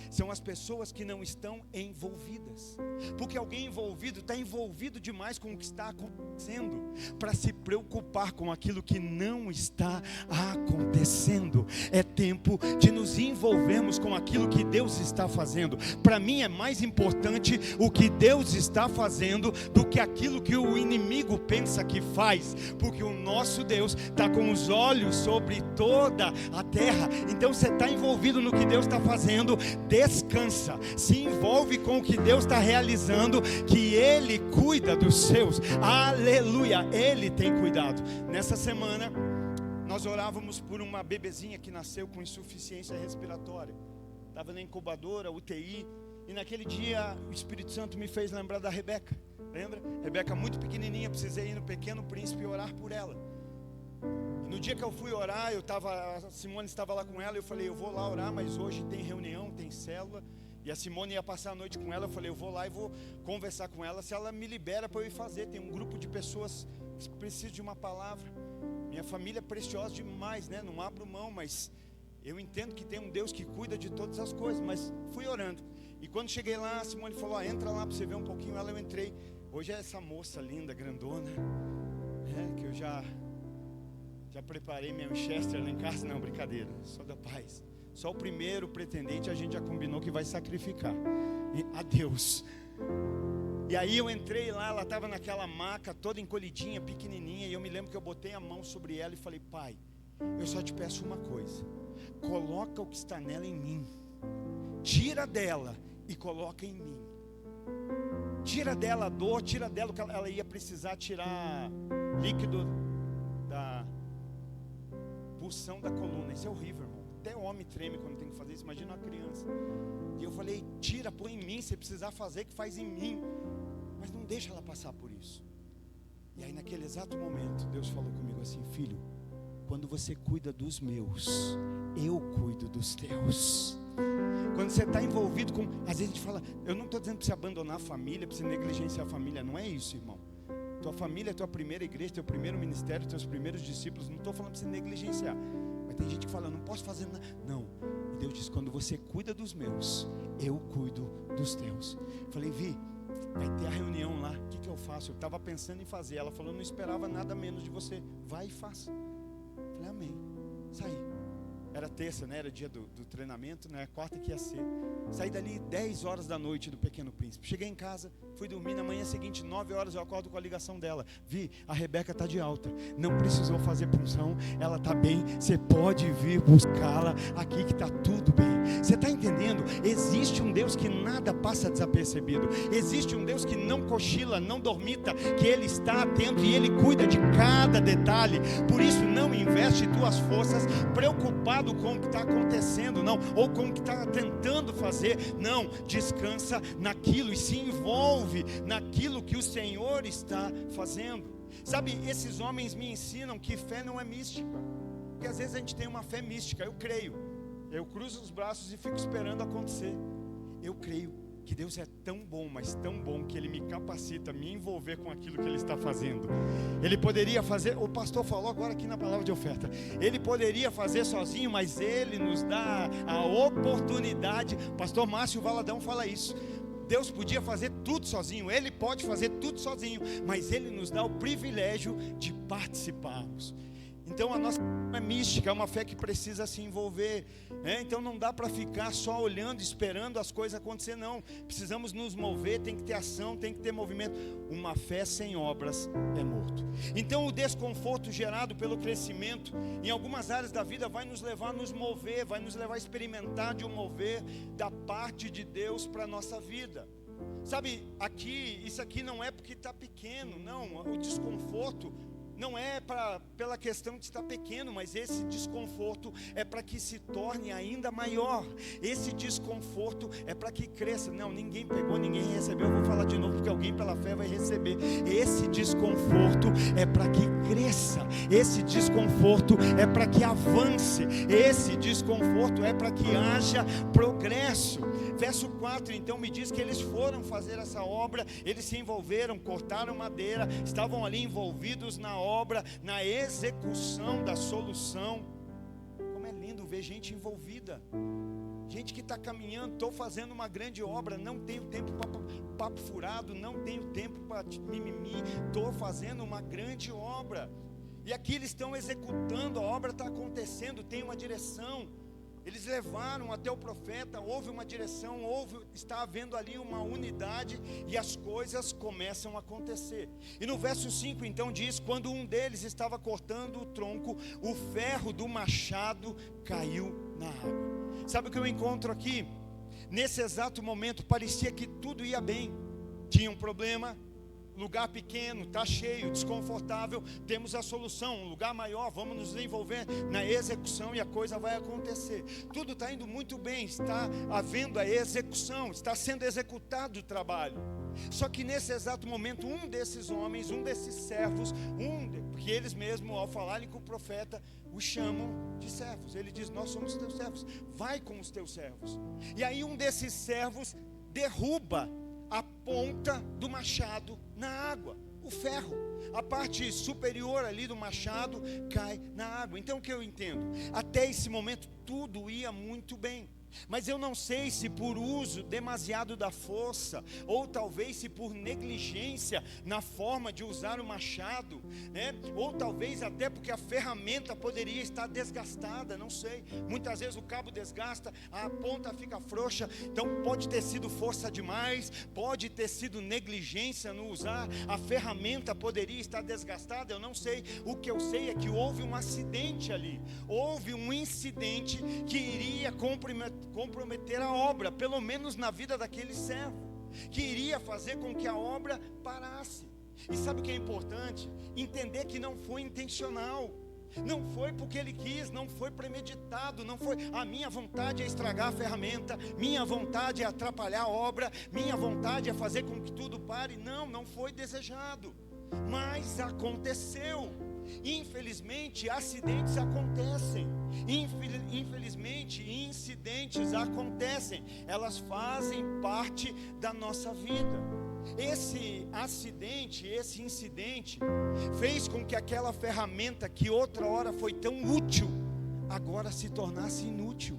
são as pessoas que não estão envolvidas, porque alguém envolvido está envolvido demais com o que está acontecendo, para se preocupar com aquilo que não está acontecendo. É tempo de nos envolvermos com aquilo que Deus está fazendo. Para mim é mais importante o que Deus está fazendo do que aquilo que o inimigo pensa que faz, porque o nosso Deus está com os olhos sobre toda a terra. Então você está envolvido no que Deus está fazendo, descansa, se envolve com o que Deus está realizando, que Ele cuida dos seus. Aleluia, Ele tem cuidado. Nessa semana nós orávamos por uma bebezinha que nasceu com insuficiência respiratória, estava na incubadora, UTI, e naquele dia o Espírito Santo me fez lembrar da Rebeca. Lembra? Rebeca muito pequenininha, precisei ir no Pequeno Príncipe e orar por ela. E no dia que eu fui orar, a Simone estava lá com ela, eu falei, eu vou lá orar, mas hoje tem reunião, tem célula, e a Simone ia passar a noite com ela. Eu falei, eu vou lá e vou conversar com ela, se ela me libera para eu ir fazer. Tem um grupo de pessoas que precisam de uma palavra. Minha família é preciosa demais, né? Não abro mão, mas eu entendo que tem um Deus que cuida de todas as coisas. Mas fui orando, e quando cheguei lá, a Simone falou, entra lá para você ver um pouquinho. Eu entrei. Hoje é essa moça linda, grandona, que eu já preparei minha Winchester lá em casa. Não, brincadeira, só da paz. Só o primeiro pretendente a gente já combinou que vai sacrificar a Deus. E aí eu entrei lá, ela estava naquela maca, toda encolhidinha, pequenininha. E eu me lembro que eu botei a mão sobre ela e falei, Pai, eu só te peço uma coisa, coloca o que está nela em mim, tira dela e coloca em mim. Tira dela a dor, tira dela o que ela ia precisar tirar líquido da pulsão da coluna. Isso é horrível, irmão. Até homem treme quando tem que fazer isso, imagina uma criança. E eu falei, tira, põe em mim, se precisar fazer, que faz em mim, mas não deixa ela passar por isso. E aí naquele exato momento, Deus falou comigo assim, filho, quando você cuida dos meus, eu cuido dos teus. Quando você está envolvido com, às vezes a gente fala, eu não estou dizendo para você abandonar a família, para você negligenciar a família, não é isso, irmão. Tua família é tua primeira igreja, teu primeiro ministério, teus primeiros discípulos. Não estou falando para você negligenciar, mas tem gente que fala, eu não posso fazer nada. Não, e Deus diz, quando você cuida dos meus, eu cuido dos teus. Falei, Vi, vai ter a reunião lá, o que eu faço? Eu estava pensando em fazer. Ela falou, não esperava nada menos de você, vai e faça. Falei, amém. Saí. Era terça, né? Era dia do treinamento, né? Quarta que ia ser. Saí dali 10 horas da noite do Pequeno Príncipe. Cheguei em casa, fui dormir. Na manhã seguinte, 9 horas, eu acordo com a ligação dela. Vi, a Rebeca está de alta, não precisou fazer punção, ela está bem, você pode vir buscá-la aqui que está tudo bem. Você está entendendo? Existe um Deus que nada passa desapercebido. Existe um Deus que não cochila, não dormita, que Ele está atento e Ele cuida de cada detalhe. Por isso não investe tuas forças preocupado com o que está acontecendo, não, ou com o que está tentando fazer, não, descansa naquilo e se envolve naquilo que o Senhor está fazendo. Sabe, esses homens me ensinam que fé não é mística, porque às vezes a gente tem uma fé mística. Eu creio, eu cruzo os braços e fico esperando acontecer. Eu creio que Deus é tão bom, mas tão bom, que Ele me capacita a me envolver com aquilo que Ele está fazendo. Ele poderia fazer, o pastor falou agora aqui na palavra de oferta, Ele poderia fazer sozinho, mas Ele nos dá a oportunidade. Pastor Márcio Valadão fala isso. Deus podia fazer tudo sozinho, Ele pode fazer tudo sozinho, mas Ele nos dá o privilégio de participarmos. Então a nossa fé é mística, é uma fé que precisa se envolver, né? Então não dá para ficar só olhando, esperando as coisas acontecer, não. Precisamos nos mover, tem que ter ação, tem que ter movimento. Uma fé sem obras é morto. Então o desconforto gerado pelo crescimento em algumas áreas da vida vai nos levar a nos mover, vai nos levar a experimentar de um mover da parte de Deus para a nossa vida. Sabe, isso aqui não é porque está pequeno, não. O desconforto não é pela questão de estar pequeno, mas esse desconforto é para que se torne ainda maior. Esse desconforto é para que cresça. Não, ninguém pegou, ninguém recebeu. Eu vou falar de novo, porque alguém pela fé vai receber. Esse desconforto é para que cresça. Esse desconforto é para que avance. Esse desconforto é para que haja progresso. Verso 4, então me diz que eles foram fazer essa obra, eles se envolveram, cortaram madeira, estavam ali envolvidos na obra, na execução da solução. Como é lindo lindo ver gente envolvida, gente que está caminhando. Estou fazendo uma grande obra, não tenho tempo para papo furado, não tenho tempo para mimimi, estou fazendo uma grande obra. E aqui eles estão executando, a obra está acontecendo, tem uma direção. Eles levaram até o profeta, houve uma direção, está havendo ali uma unidade, e as coisas começam a acontecer. E no verso 5 então diz: quando um deles estava cortando o tronco, o ferro do machado caiu na água. Sabe o que eu encontro aqui? Nesse exato momento parecia que tudo ia bem, tinha um problema, lugar pequeno, está cheio, desconfortável, temos a solução, um lugar maior, vamos nos envolver na execução e a coisa vai acontecer. Tudo está indo muito bem, está havendo a execução, está sendo executado o trabalho. Só que nesse exato momento, um desses homens, um desses servos, porque eles mesmos, ao falarem com o profeta, o chamam de servos. Ele diz: nós somos teus servos, vai com os teus servos. E aí um desses servos derruba a ponta do machado na água, o ferro, a parte superior ali do machado cai na água. Então o que eu entendo? Até esse momento tudo ia muito bem, mas eu não sei se por uso demasiado da força, ou talvez se por negligência na forma de usar o machado, né? Ou talvez até porque a ferramenta poderia estar desgastada, não sei. Muitas vezes o cabo desgasta, a ponta fica frouxa. Então pode ter sido força demais, pode ter sido negligência no usar, a ferramenta poderia estar desgastada, eu não sei. O que eu sei é que houve um acidente ali, houve um incidente que iria comprometer a obra, pelo menos na vida daquele servo, que iria fazer com que a obra parasse. E sabe o que é importante? Entender que não foi intencional, não foi porque ele quis, não foi premeditado, não foi a minha vontade é estragar a ferramenta, minha vontade é atrapalhar a obra, minha vontade é fazer com que tudo pare. Não foi desejado, mas aconteceu. Infelizmente acidentes acontecem, infelizmente incidentes acontecem, elas fazem parte da nossa vida. Esse acidente, esse incidente fez com que aquela ferramenta que outra hora foi tão útil, agora se tornasse inútil.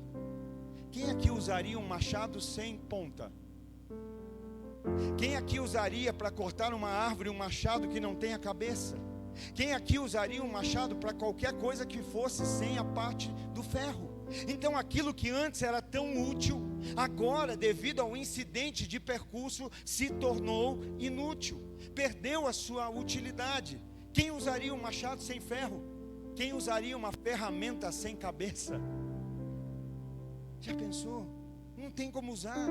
Quem aqui usaria um machado sem ponta? Quem aqui usaria para cortar uma árvore um machado que não tem a cabeça? Quem aqui usaria um machado para qualquer coisa que fosse sem a parte do ferro? Então aquilo que antes era tão útil, agora devido ao incidente de percurso se tornou inútil, perdeu a sua utilidade. Quem usaria um machado sem ferro? Quem usaria uma ferramenta sem cabeça? Já pensou? Não tem como usar,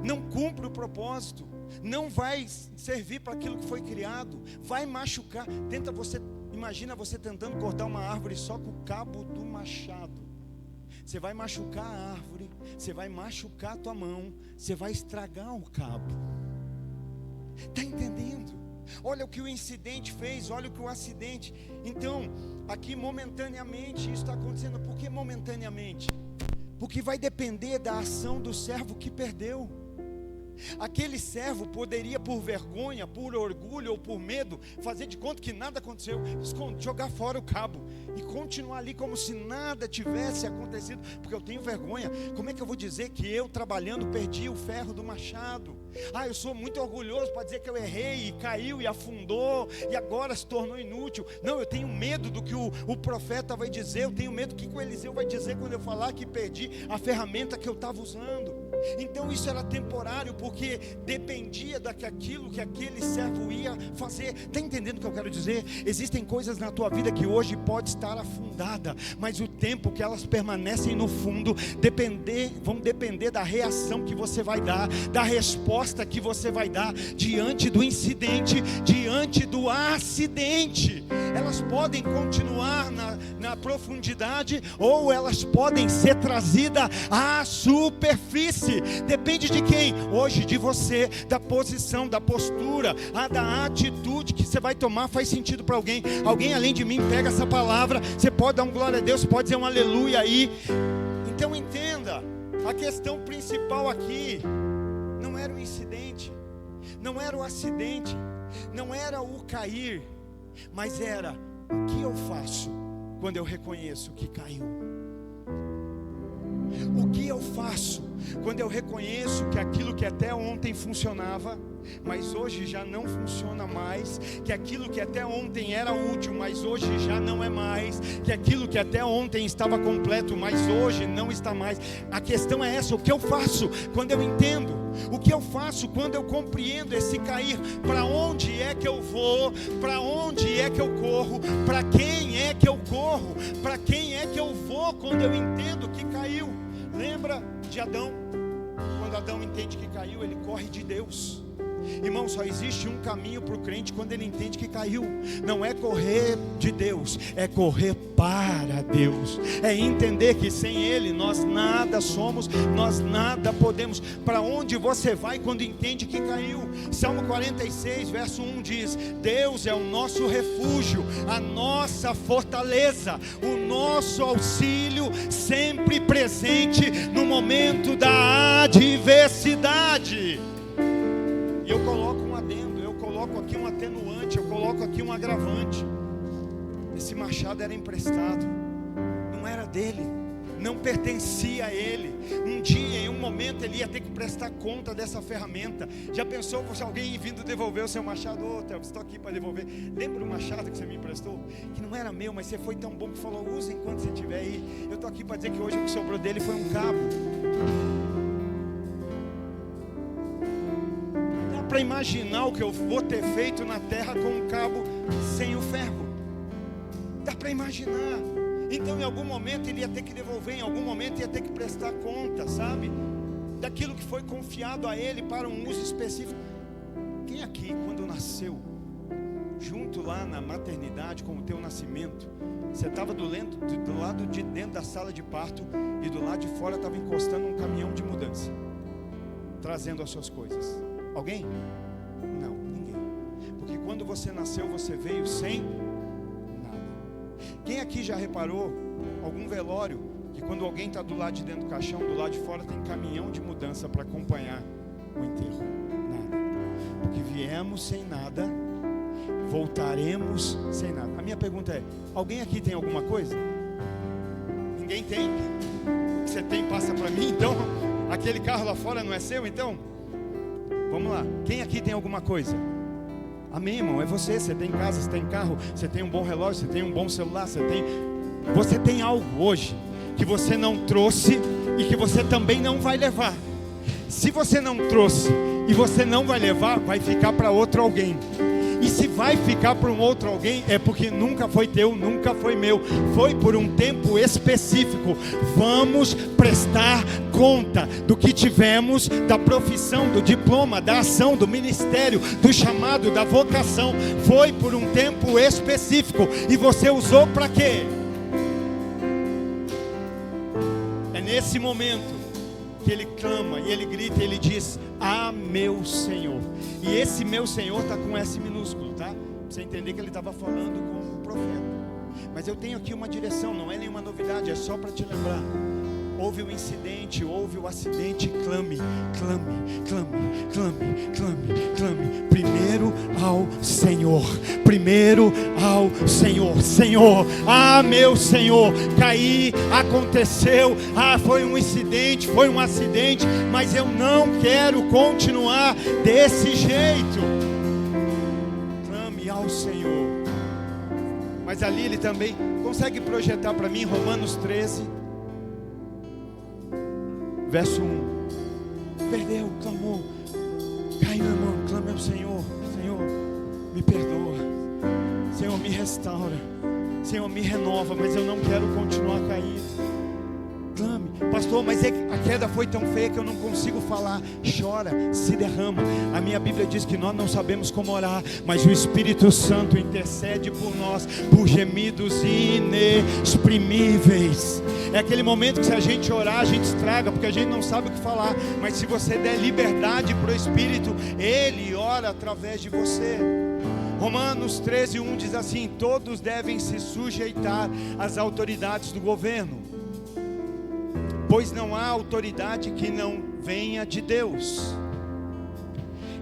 não cumpre o propósito, não vai servir para aquilo que foi criado, vai machucar. Imagina você tentando cortar uma árvore só com o cabo do machado. Você vai machucar a árvore, você vai machucar a tua mão, você vai estragar o cabo. Está entendendo? Olha o que o incidente fez, olha o que o acidente. Então, aqui momentaneamente isso está acontecendo. Por que momentaneamente? Porque vai depender da ação do servo que perdeu. Aquele servo poderia, por vergonha, por orgulho ou por medo, fazer de conta que nada aconteceu, jogar fora o cabo e continuar ali como se nada tivesse acontecido. Porque eu tenho vergonha, como é que eu vou dizer que eu trabalhando perdi o ferro do machado? Eu sou muito orgulhoso para dizer que eu errei e caiu e afundou e agora se tornou inútil. Não, eu tenho medo do que o profeta vai dizer, eu tenho medo do que o Eliseu vai dizer quando eu falar que perdi a ferramenta que eu estava usando. Então isso era temporário, porque dependia daquilo que aquele servo ia fazer. Está entendendo o que eu quero dizer? Existem coisas na tua vida que hoje pode estar afundada, mas o tempo que elas permanecem no fundo vão depender da reação que você vai dar, da resposta que você vai dar diante do incidente, diante do acidente. Elas podem continuar na profundidade, ou elas podem ser trazidas à superfície. Depende de quem? Hoje de você, da posição, da postura, da atitude que você vai tomar. Faz sentido para alguém? Alguém além de mim pega essa palavra? Você pode dar um glória a Deus, pode dizer um aleluia aí. Então entenda, a questão principal aqui não era o incidente, não era o acidente, não era o cair, mas era o que eu faço quando eu reconheço que caiu. O que eu faço quando eu reconheço que aquilo que até ontem funcionava, mas hoje já não funciona mais, que aquilo que até ontem era útil, mas hoje já não é mais, que aquilo que até ontem estava completo, mas hoje não está mais? A questão é essa: o que eu faço quando eu entendo? O que eu faço quando eu compreendo esse cair? Para onde é que eu vou? Para onde é que eu corro? Para quem é que eu corro? Para quem é que eu vou quando eu entendo que caiu? Lembra de Adão? Quando Adão entende que caiu, ele corre de Deus. Irmão, só existe um caminho para o crente quando ele entende que caiu. Não é correr de Deus, é correr para Deus. É entender que sem Ele nós nada somos, nós nada podemos. Para onde você vai quando entende que caiu? Salmo 46, verso 1 diz: Deus é o nosso refúgio, a nossa fortaleza, o nosso auxílio sempre presente no momento da adversidade. E eu coloco um adendo, eu coloco aqui um atenuante, eu coloco aqui um agravante. Esse machado era emprestado, não era dele, não pertencia a ele. Um dia, em um momento, ele ia ter que prestar conta dessa ferramenta. Já pensou se alguém vindo devolver o seu machado? Ô, Theo, estou aqui para devolver. Lembra o machado que você me emprestou? Que não era meu, mas você foi tão bom que falou: usa enquanto você estiver aí. Eu estou aqui para dizer que hoje o que sobrou dele foi um cabo. Para imaginar o que eu vou ter feito na terra com um cabo sem o ferro. Dá para imaginar. Então em algum momento ele ia ter que devolver, em algum momento ia ter que prestar conta, sabe? Daquilo que foi confiado a ele para um uso específico. Quem aqui, quando nasceu, junto lá na maternidade com o teu nascimento, você estava do lado de dentro da sala de parto e do lado de fora estava encostando um caminhão de mudança, trazendo as suas coisas? Alguém? Não, ninguém. Porque quando você nasceu, você veio sem nada. Quem aqui já reparou algum velório que quando alguém está do lado de dentro do caixão, do lado de fora tem caminhão de mudança para acompanhar o enterro? Nada. Porque viemos sem nada, voltaremos sem nada. A minha pergunta é: alguém aqui tem alguma coisa? Ninguém tem? O que você tem passa para mim, então? Aquele carro lá fora não é seu, então? Vamos lá, quem aqui tem alguma coisa? Amém, irmão, é você. Você tem casa, você tem carro, você tem um bom relógio, você tem um bom celular, você tem algo hoje que você não trouxe e que você também não vai levar. Se você não trouxe e você não vai levar, vai ficar para outro alguém. E se vai ficar para um outro alguém, é porque nunca foi teu, nunca foi meu, foi por um tempo específico. Vamos prestar conta do que tivemos, da profissão, do diploma, da ação, do ministério, do chamado, da vocação. Foi por um tempo específico. E você usou para quê? É nesse momento que ele clama e ele grita e ele diz: ah, meu Senhor. E esse meu Senhor está com S minúsculo, tá? Pra você entender que ele estava falando com o profeta. Mas eu tenho aqui uma direção, não é nenhuma novidade, é só para te lembrar. Houve o incidente, houve o acidente, clame, clame, clame, clame, clame, clame. Primeiro ao Senhor, primeiro ao Senhor. Senhor, ah, meu Senhor, caí, aconteceu, ah, foi um incidente, foi um acidente, mas eu não quero continuar desse jeito. Clame ao Senhor. Mas ali ele também consegue projetar para mim Romanos 13, verso 1. Perdeu, clamou, caiu, irmão, clame ao Senhor. Senhor, me perdoa. Senhor, me restaura. Senhor, me renova. Mas eu não quero continuar caído. Clame, pastor, mas a queda foi tão feia que eu não consigo falar. Chora, se derrama. A minha Bíblia diz que nós não sabemos como orar, mas o Espírito Santo intercede por nós, por gemidos inexprimíveis. É aquele momento que se a gente orar, a gente estraga, porque a gente não sabe o que falar. Mas se você der liberdade para o Espírito, Ele ora através de você. Romanos 13:1 diz assim: todos devem se sujeitar às autoridades do governo, pois não há autoridade que não venha de Deus,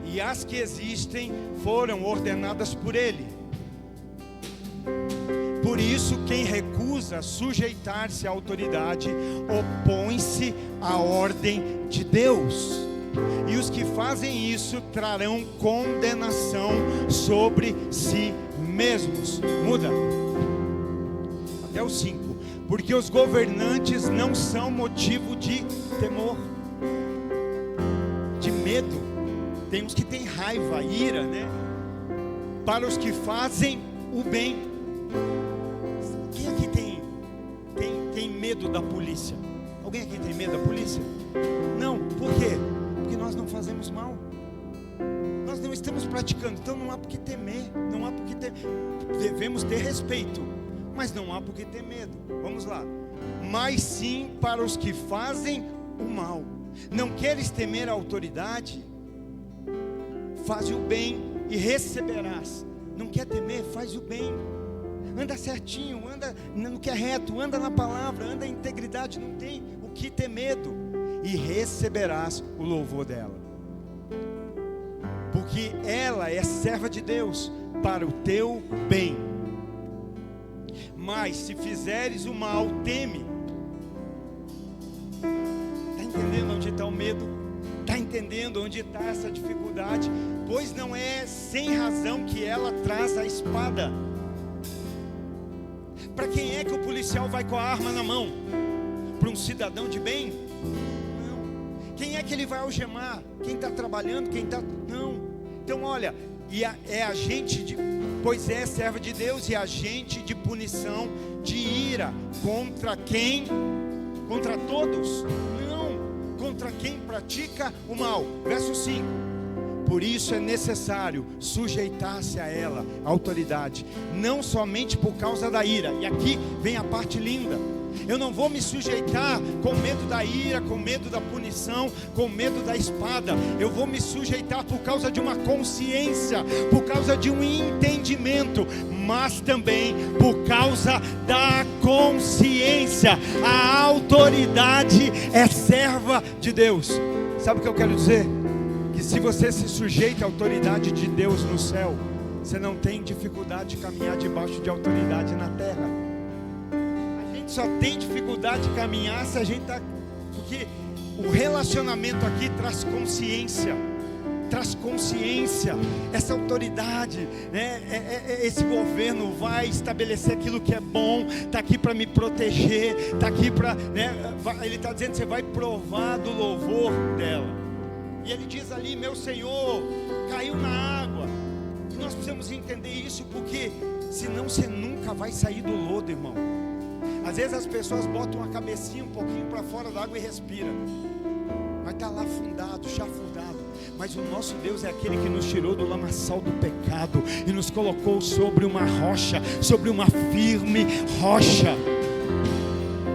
e as que existem foram ordenadas por Ele. Por Por isso, quem recusa sujeitar-se à autoridade opõe-se à ordem de Deus. E os que fazem isso trarão condenação sobre si mesmos. Muda. Até o 5. Porque os governantes não são motivo de temor, de medo. Tem uns que têm raiva, ira, né? Para os que fazem o bem. Quem aqui tem medo da polícia? Alguém aqui tem medo da polícia? Não, por quê? Porque nós não fazemos mal. Nós não estamos praticando, então não há por que temer. Não há por que ter. Devemos ter respeito, mas não há por que ter medo. Vamos lá. Mas sim para os que fazem o mal. Não queres temer a autoridade? Faz o bem e receberás. Não quer temer? Faz o bem. Anda certinho, anda no que é reto, anda na palavra, anda em integridade. Não tem o que ter medo. E receberás o louvor dela. Porque ela é serva de Deus para o teu bem. Mas se fizeres o mal, teme. Está entendendo onde está o medo? Está entendendo onde está essa dificuldade? Pois não é sem razão que ela traz a espada. Para quem é que o policial vai com a arma na mão? Para um cidadão de bem? Não. Quem é que ele vai algemar? Quem está trabalhando? Quem está... Não. Então olha, é agente de... Pois é serva de Deus e agente de punição, de ira. Contra quem? Contra todos? Não. Contra quem pratica o mal. Verso 5. Por isso é necessário sujeitar-se a ela, a autoridade, não somente por causa da ira. E aqui vem a parte linda. Eu não vou me sujeitar com medo da ira, com medo da punição, com medo da espada. Eu vou me sujeitar por causa de uma consciência, por causa de um entendimento, mas também por causa da consciência. A autoridade é serva de Deus. Sabe o que eu quero dizer? Que se você se sujeita à autoridade de Deus no céu, você não tem dificuldade de caminhar debaixo de autoridade na terra. A gente só tem dificuldade de caminhar se a gente está... Porque o relacionamento aqui traz consciência. Traz consciência. Essa autoridade, né? Esse governo vai estabelecer aquilo que é bom. Está aqui para me proteger. Está aqui para, né? Ele está dizendo que você vai provar do louvor dela. E ele diz ali, meu Senhor, caiu na água. Nós precisamos entender isso, porque senão você nunca vai sair do lodo, irmão. Às vezes as pessoas botam a cabecinha um pouquinho para fora da água e respiram, mas está lá afundado, chafurdado. Mas o nosso Deus é aquele que nos tirou do lamaçal do pecado e nos colocou sobre uma rocha, sobre uma firme rocha.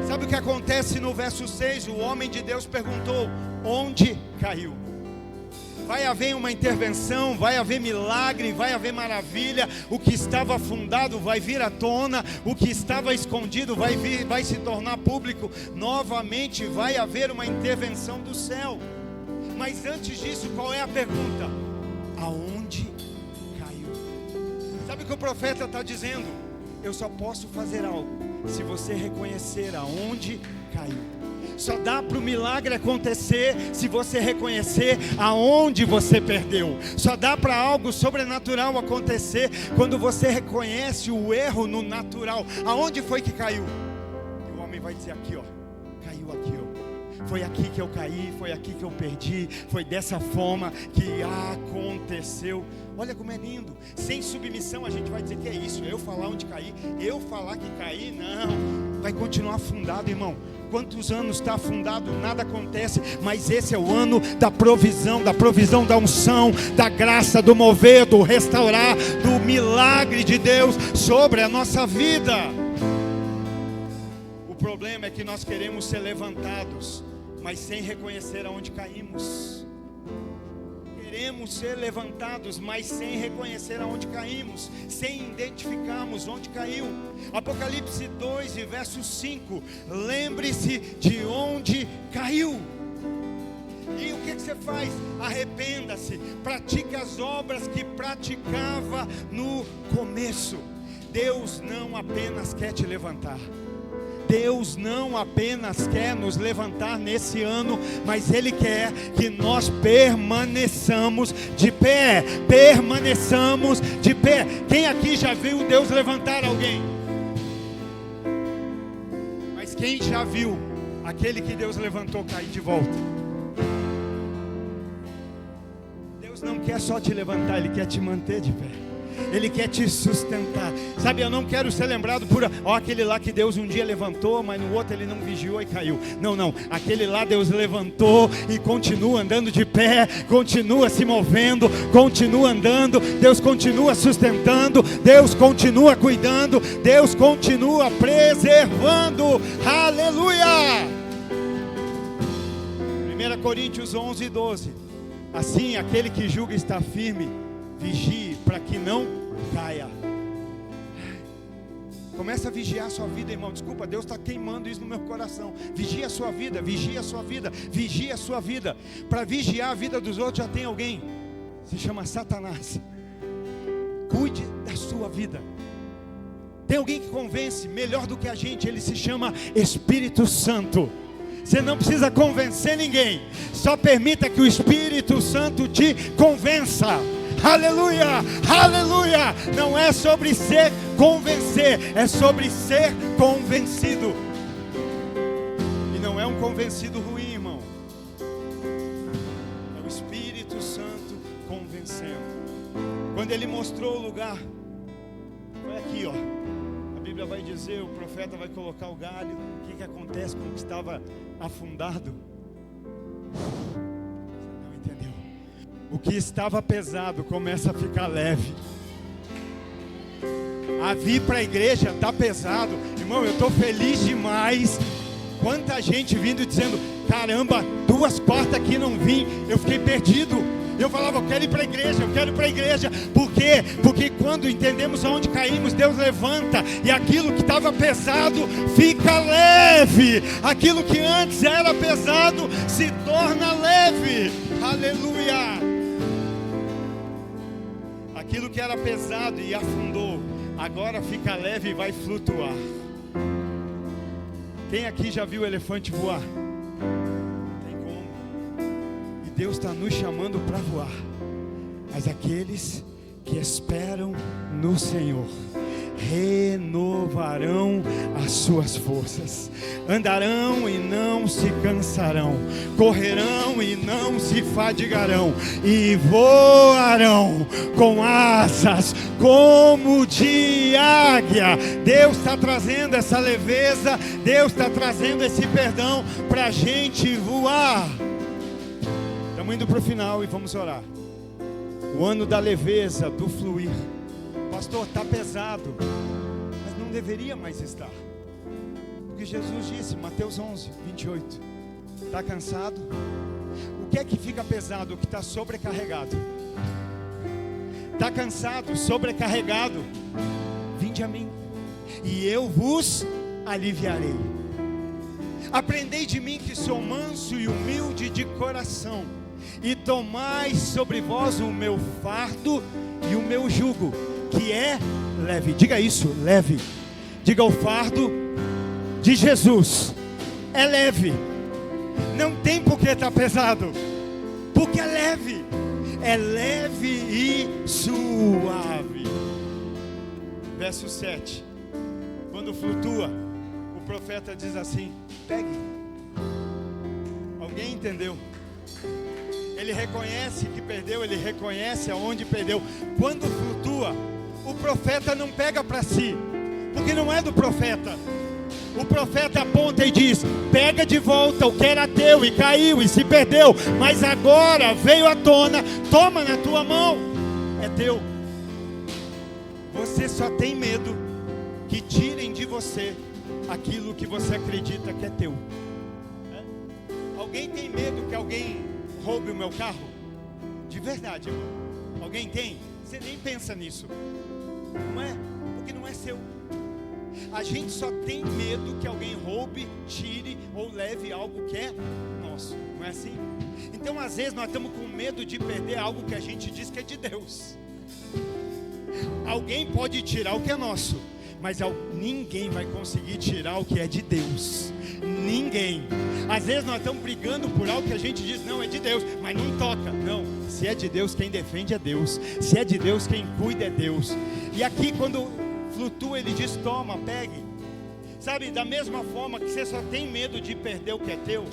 Sabe o que acontece no verso 6? O homem de Deus perguntou, onde caiu? Vai haver uma intervenção, vai haver milagre, vai haver maravilha. O que estava afundado vai vir à tona, o que estava escondido vai se tornar público. Novamente vai haver uma intervenção do céu. Mas antes disso, qual é a pergunta? Aonde caiu? Sabe o que o profeta está dizendo? Eu só posso fazer algo se você reconhecer aonde caiu. Só dá para o milagre acontecer se você reconhecer aonde você perdeu. Só dá para algo sobrenatural acontecer quando você reconhece o erro no natural. Aonde foi que caiu? E o homem vai dizer aqui, ó, caiu aqui, ó. Foi aqui que eu caí, foi aqui que eu perdi, foi dessa forma que aconteceu. Olha como é lindo. Sem submissão a gente vai dizer que é isso, eu falar onde caí, eu falar que caí, não. Vai continuar afundado, irmão. Quantos anos está afundado, nada acontece. Mas esse é o ano da provisão da unção, da graça, do mover, do restaurar, do milagre de Deus sobre a nossa vida. O problema é que nós queremos ser levantados, mas sem reconhecer aonde caímos. Queremos ser levantados, mas sem reconhecer aonde caímos, sem identificarmos onde caiu. Apocalipse 2 e verso 5. Lembre-se de onde caiu. E o que você faz? Arrependa-se, pratique as obras que praticava no começo. Deus não apenas quer te levantar. Deus não apenas quer nos levantar nesse ano, mas Ele quer que nós permaneçamos de pé. Permaneçamos de pé. Quem aqui já viu Deus levantar alguém? Mas quem já viu aquele que Deus levantou cair de volta? Deus não quer só te levantar, Ele quer te manter de pé. Ele quer te sustentar. Sabe, eu não quero ser lembrado por aquele lá que Deus um dia levantou, mas no outro ele não vigiou e caiu. Não, aquele lá Deus levantou e continua andando de pé, continua se movendo, continua andando. Deus continua sustentando, Deus continua cuidando, Deus continua preservando. Aleluia! 1 Coríntios 11:12. Assim, aquele que julga estar firme, vigie para que não caia. Começa a vigiar a sua vida, irmão. Desculpa, Deus está queimando isso no meu coração. Vigia a sua vida, vigia a sua vida, vigia a sua vida. Para vigiar a vida dos outros já tem alguém, se chama Satanás. Cuide da sua vida. Tem alguém que convence melhor do que a gente, ele se chama Espírito Santo. Você não precisa convencer ninguém, só permita que o Espírito Santo te convença. Aleluia, aleluia. Não é sobre ser convencer, é sobre ser convencido. E não é um convencido ruim, irmão. É o Espírito Santo convencendo. Quando ele mostrou o lugar, foi aqui, ó. A Bíblia vai dizer, o profeta vai colocar o galho. O que acontece com o que estava afundado? O que estava pesado começa a ficar leve. A vir para a igreja está pesado. Irmão, eu estou feliz demais. Quanta gente vindo e dizendo: caramba, 2/4 aqui não vim. Eu fiquei perdido. Eu falava: eu quero ir para a igreja, eu quero ir para a igreja. Por quê? Porque quando entendemos aonde caímos, Deus levanta. E aquilo que estava pesado fica leve. Aquilo que antes era pesado se torna leve. Aleluia. Aquilo que era pesado e afundou, agora fica leve e vai flutuar. Quem aqui já viu o elefante voar? Tem como. E Deus está nos chamando para voar. Mas aqueles que esperam no Senhor renovarão as suas forças, andarão e não se cansarão, correrão e não se fadigarão, e voarão com asas como de águia. Deus está trazendo essa leveza, Deus está trazendo esse perdão para a gente voar. Estamos indo para o final e vamos orar. O ano da leveza, do fluir. Pastor, está pesado, mas não deveria mais estar. Porque Jesus disse, Mateus 11:28, está cansado? O que é que fica pesado? O que está sobrecarregado. Está cansado, sobrecarregado? Vinde a mim, e eu vos aliviarei. Aprendei de mim que sou manso e humilde de coração, e tomai sobre vós o meu fardo e o meu jugo, que é leve. Diga isso, leve. Diga: o fardo de Jesus é leve. Não tem por que estar pesado, porque é leve. É leve e suave. Verso 7. Quando flutua, o profeta diz assim: pegue. Alguém entendeu? Ele reconhece que perdeu, ele reconhece aonde perdeu. Quando flutua, o profeta não pega para si, porque não é do profeta. O profeta aponta e diz: pega de volta o que era teu e caiu e se perdeu, mas agora veio à tona, toma na tua mão, é teu. Você só tem medo que tirem de você aquilo que você acredita que é teu. Alguém tem medo que alguém roube o meu carro? De verdade, irmão. Alguém tem? Você nem pensa nisso. Não é? Porque não é seu. A gente só tem medo que alguém roube, tire ou leve algo que é nosso. Não é assim? Então às vezes nós estamos com medo de perder algo que a gente diz que é de Deus. Alguém pode tirar o que é nosso, mas ninguém vai conseguir tirar o que é de Deus. Ninguém. Às vezes nós estamos brigando por algo que a gente diz, não, é de Deus, mas não toca. Não, se é de Deus, quem defende é Deus. Se é de Deus, quem cuida é Deus. E aqui quando flutua, ele diz, toma, pegue. Sabe, da mesma forma que você só tem medo de perder o que é teu,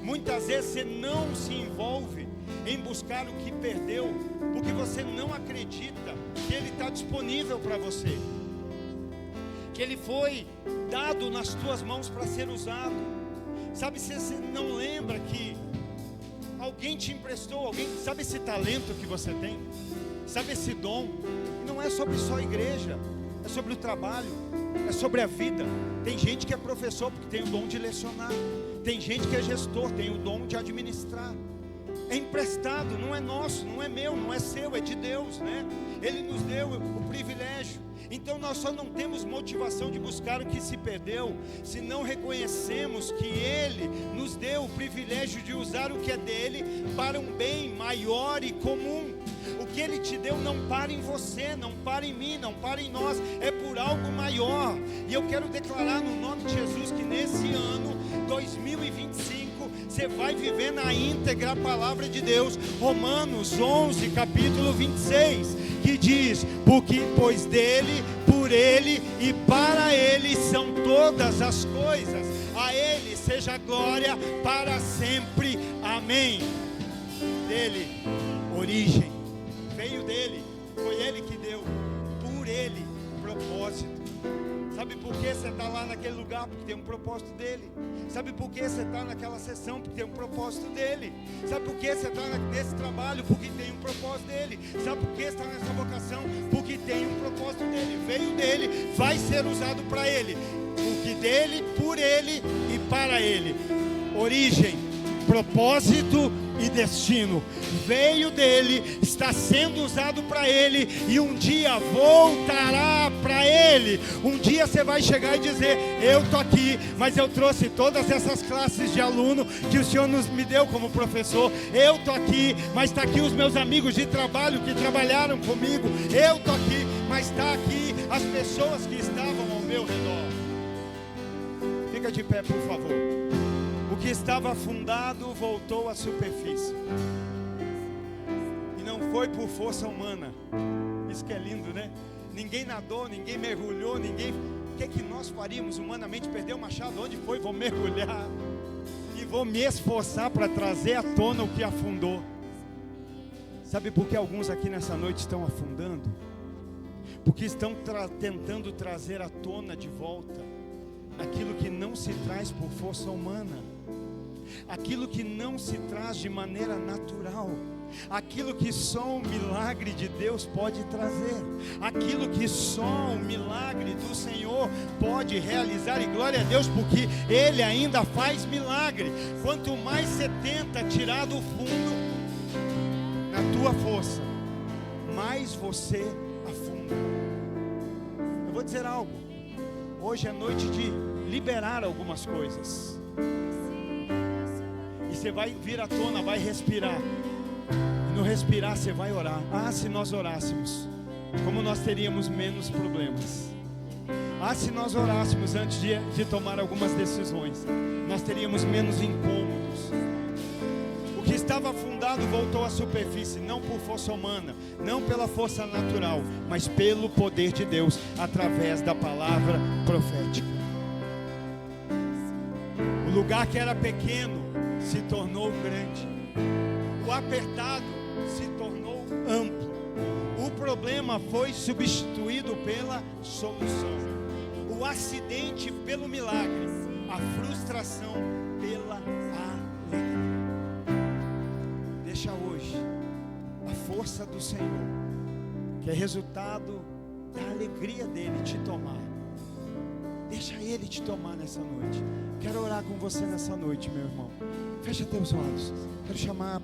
muitas vezes você não se envolve em buscar o que perdeu, porque você não acredita que ele está disponível para você, que ele foi dado nas tuas mãos para ser usado. Sabe, se você não lembra que alguém te emprestou, sabe esse talento que você tem, sabe esse dom, e não é sobre só a igreja, é sobre o trabalho, é sobre a vida. Tem gente que é professor porque tem o dom de lecionar, tem gente que é gestor, tem o dom de administrar. É emprestado, não é nosso, não é meu, não é seu, é de Deus, né? Ele nos deu o privilégio. Então nós só não temos motivação de buscar o que se perdeu, se não reconhecemos que Ele nos deu o privilégio de usar o que é dele para um bem maior e comum. O que Ele te deu não para em você, não para em mim, não para em nós, é por algo maior. E eu quero declarar no nome de Jesus que nesse ano 2025 você vai viver na íntegra a palavra de Deus. Romanos 11, capítulo 26, que diz, pois dele, por ele e para ele são todas as coisas, a ele seja a glória para sempre, amém. Dele, origem, veio dele, foi ele que deu, por ele, propósito. Sabe por que você está lá naquele lugar? Porque tem um propósito dele. Sabe por que você está naquela sessão? Porque tem um propósito dele. Sabe por que você está nesse trabalho? Porque tem um propósito dele. Sabe por que você está nessa vocação? Porque tem um propósito dele. Veio dele, vai ser usado para ele. Porque dele, por ele e para ele. Origem, propósito e destino. Veio dele, está sendo usado para ele e um dia voltará para ele. Um dia você vai chegar e dizer, eu estou aqui, mas eu trouxe todas essas classes de aluno que o Senhor me deu como professor. Eu estou aqui, mas está aqui os meus amigos de trabalho que trabalharam comigo. Eu estou aqui, mas está aqui as pessoas que estavam ao meu redor. Fica de pé, por favor. O que estava afundado voltou à superfície. E não foi por força humana. Isso que é lindo, né? Ninguém nadou, ninguém mergulhou, ninguém... O que é que nós faríamos humanamente? Perder o machado, onde foi? Vou mergulhar e vou me esforçar para trazer à tona o que afundou. Sabe por que alguns aqui nessa noite estão afundando? Porque estão tentando trazer à tona de volta aquilo que não se traz por força humana, aquilo que não se traz de maneira natural, aquilo que só um milagre de Deus pode trazer, aquilo que só um milagre do Senhor pode realizar. E glória a Deus, porque Ele ainda faz milagre. Quanto mais você tenta tirar do fundo na tua força, mais você afunda. Eu vou dizer algo. Hoje é noite de liberar algumas coisas. E você vai vir à tona, vai respirar. E no respirar você vai orar. Ah, se nós orássemos, como nós teríamos menos problemas. Ah, se nós orássemos antes de tomar algumas decisões, nós teríamos menos incômodos. O que estava afundado voltou à superfície, não por força humana, não pela força natural, mas pelo poder de Deus, através da palavra profética. O lugar que era pequeno se tornou grande. O apertado se tornou amplo. O problema foi substituído pela solução. O acidente pelo milagre. A frustração pela alegria. Deixa hoje a força do Senhor, que é resultado da alegria dele, te tomar. Deixa Ele te tomar nessa noite. Quero orar com você nessa noite, meu irmão. Fecha teus olhos. Quero chamar a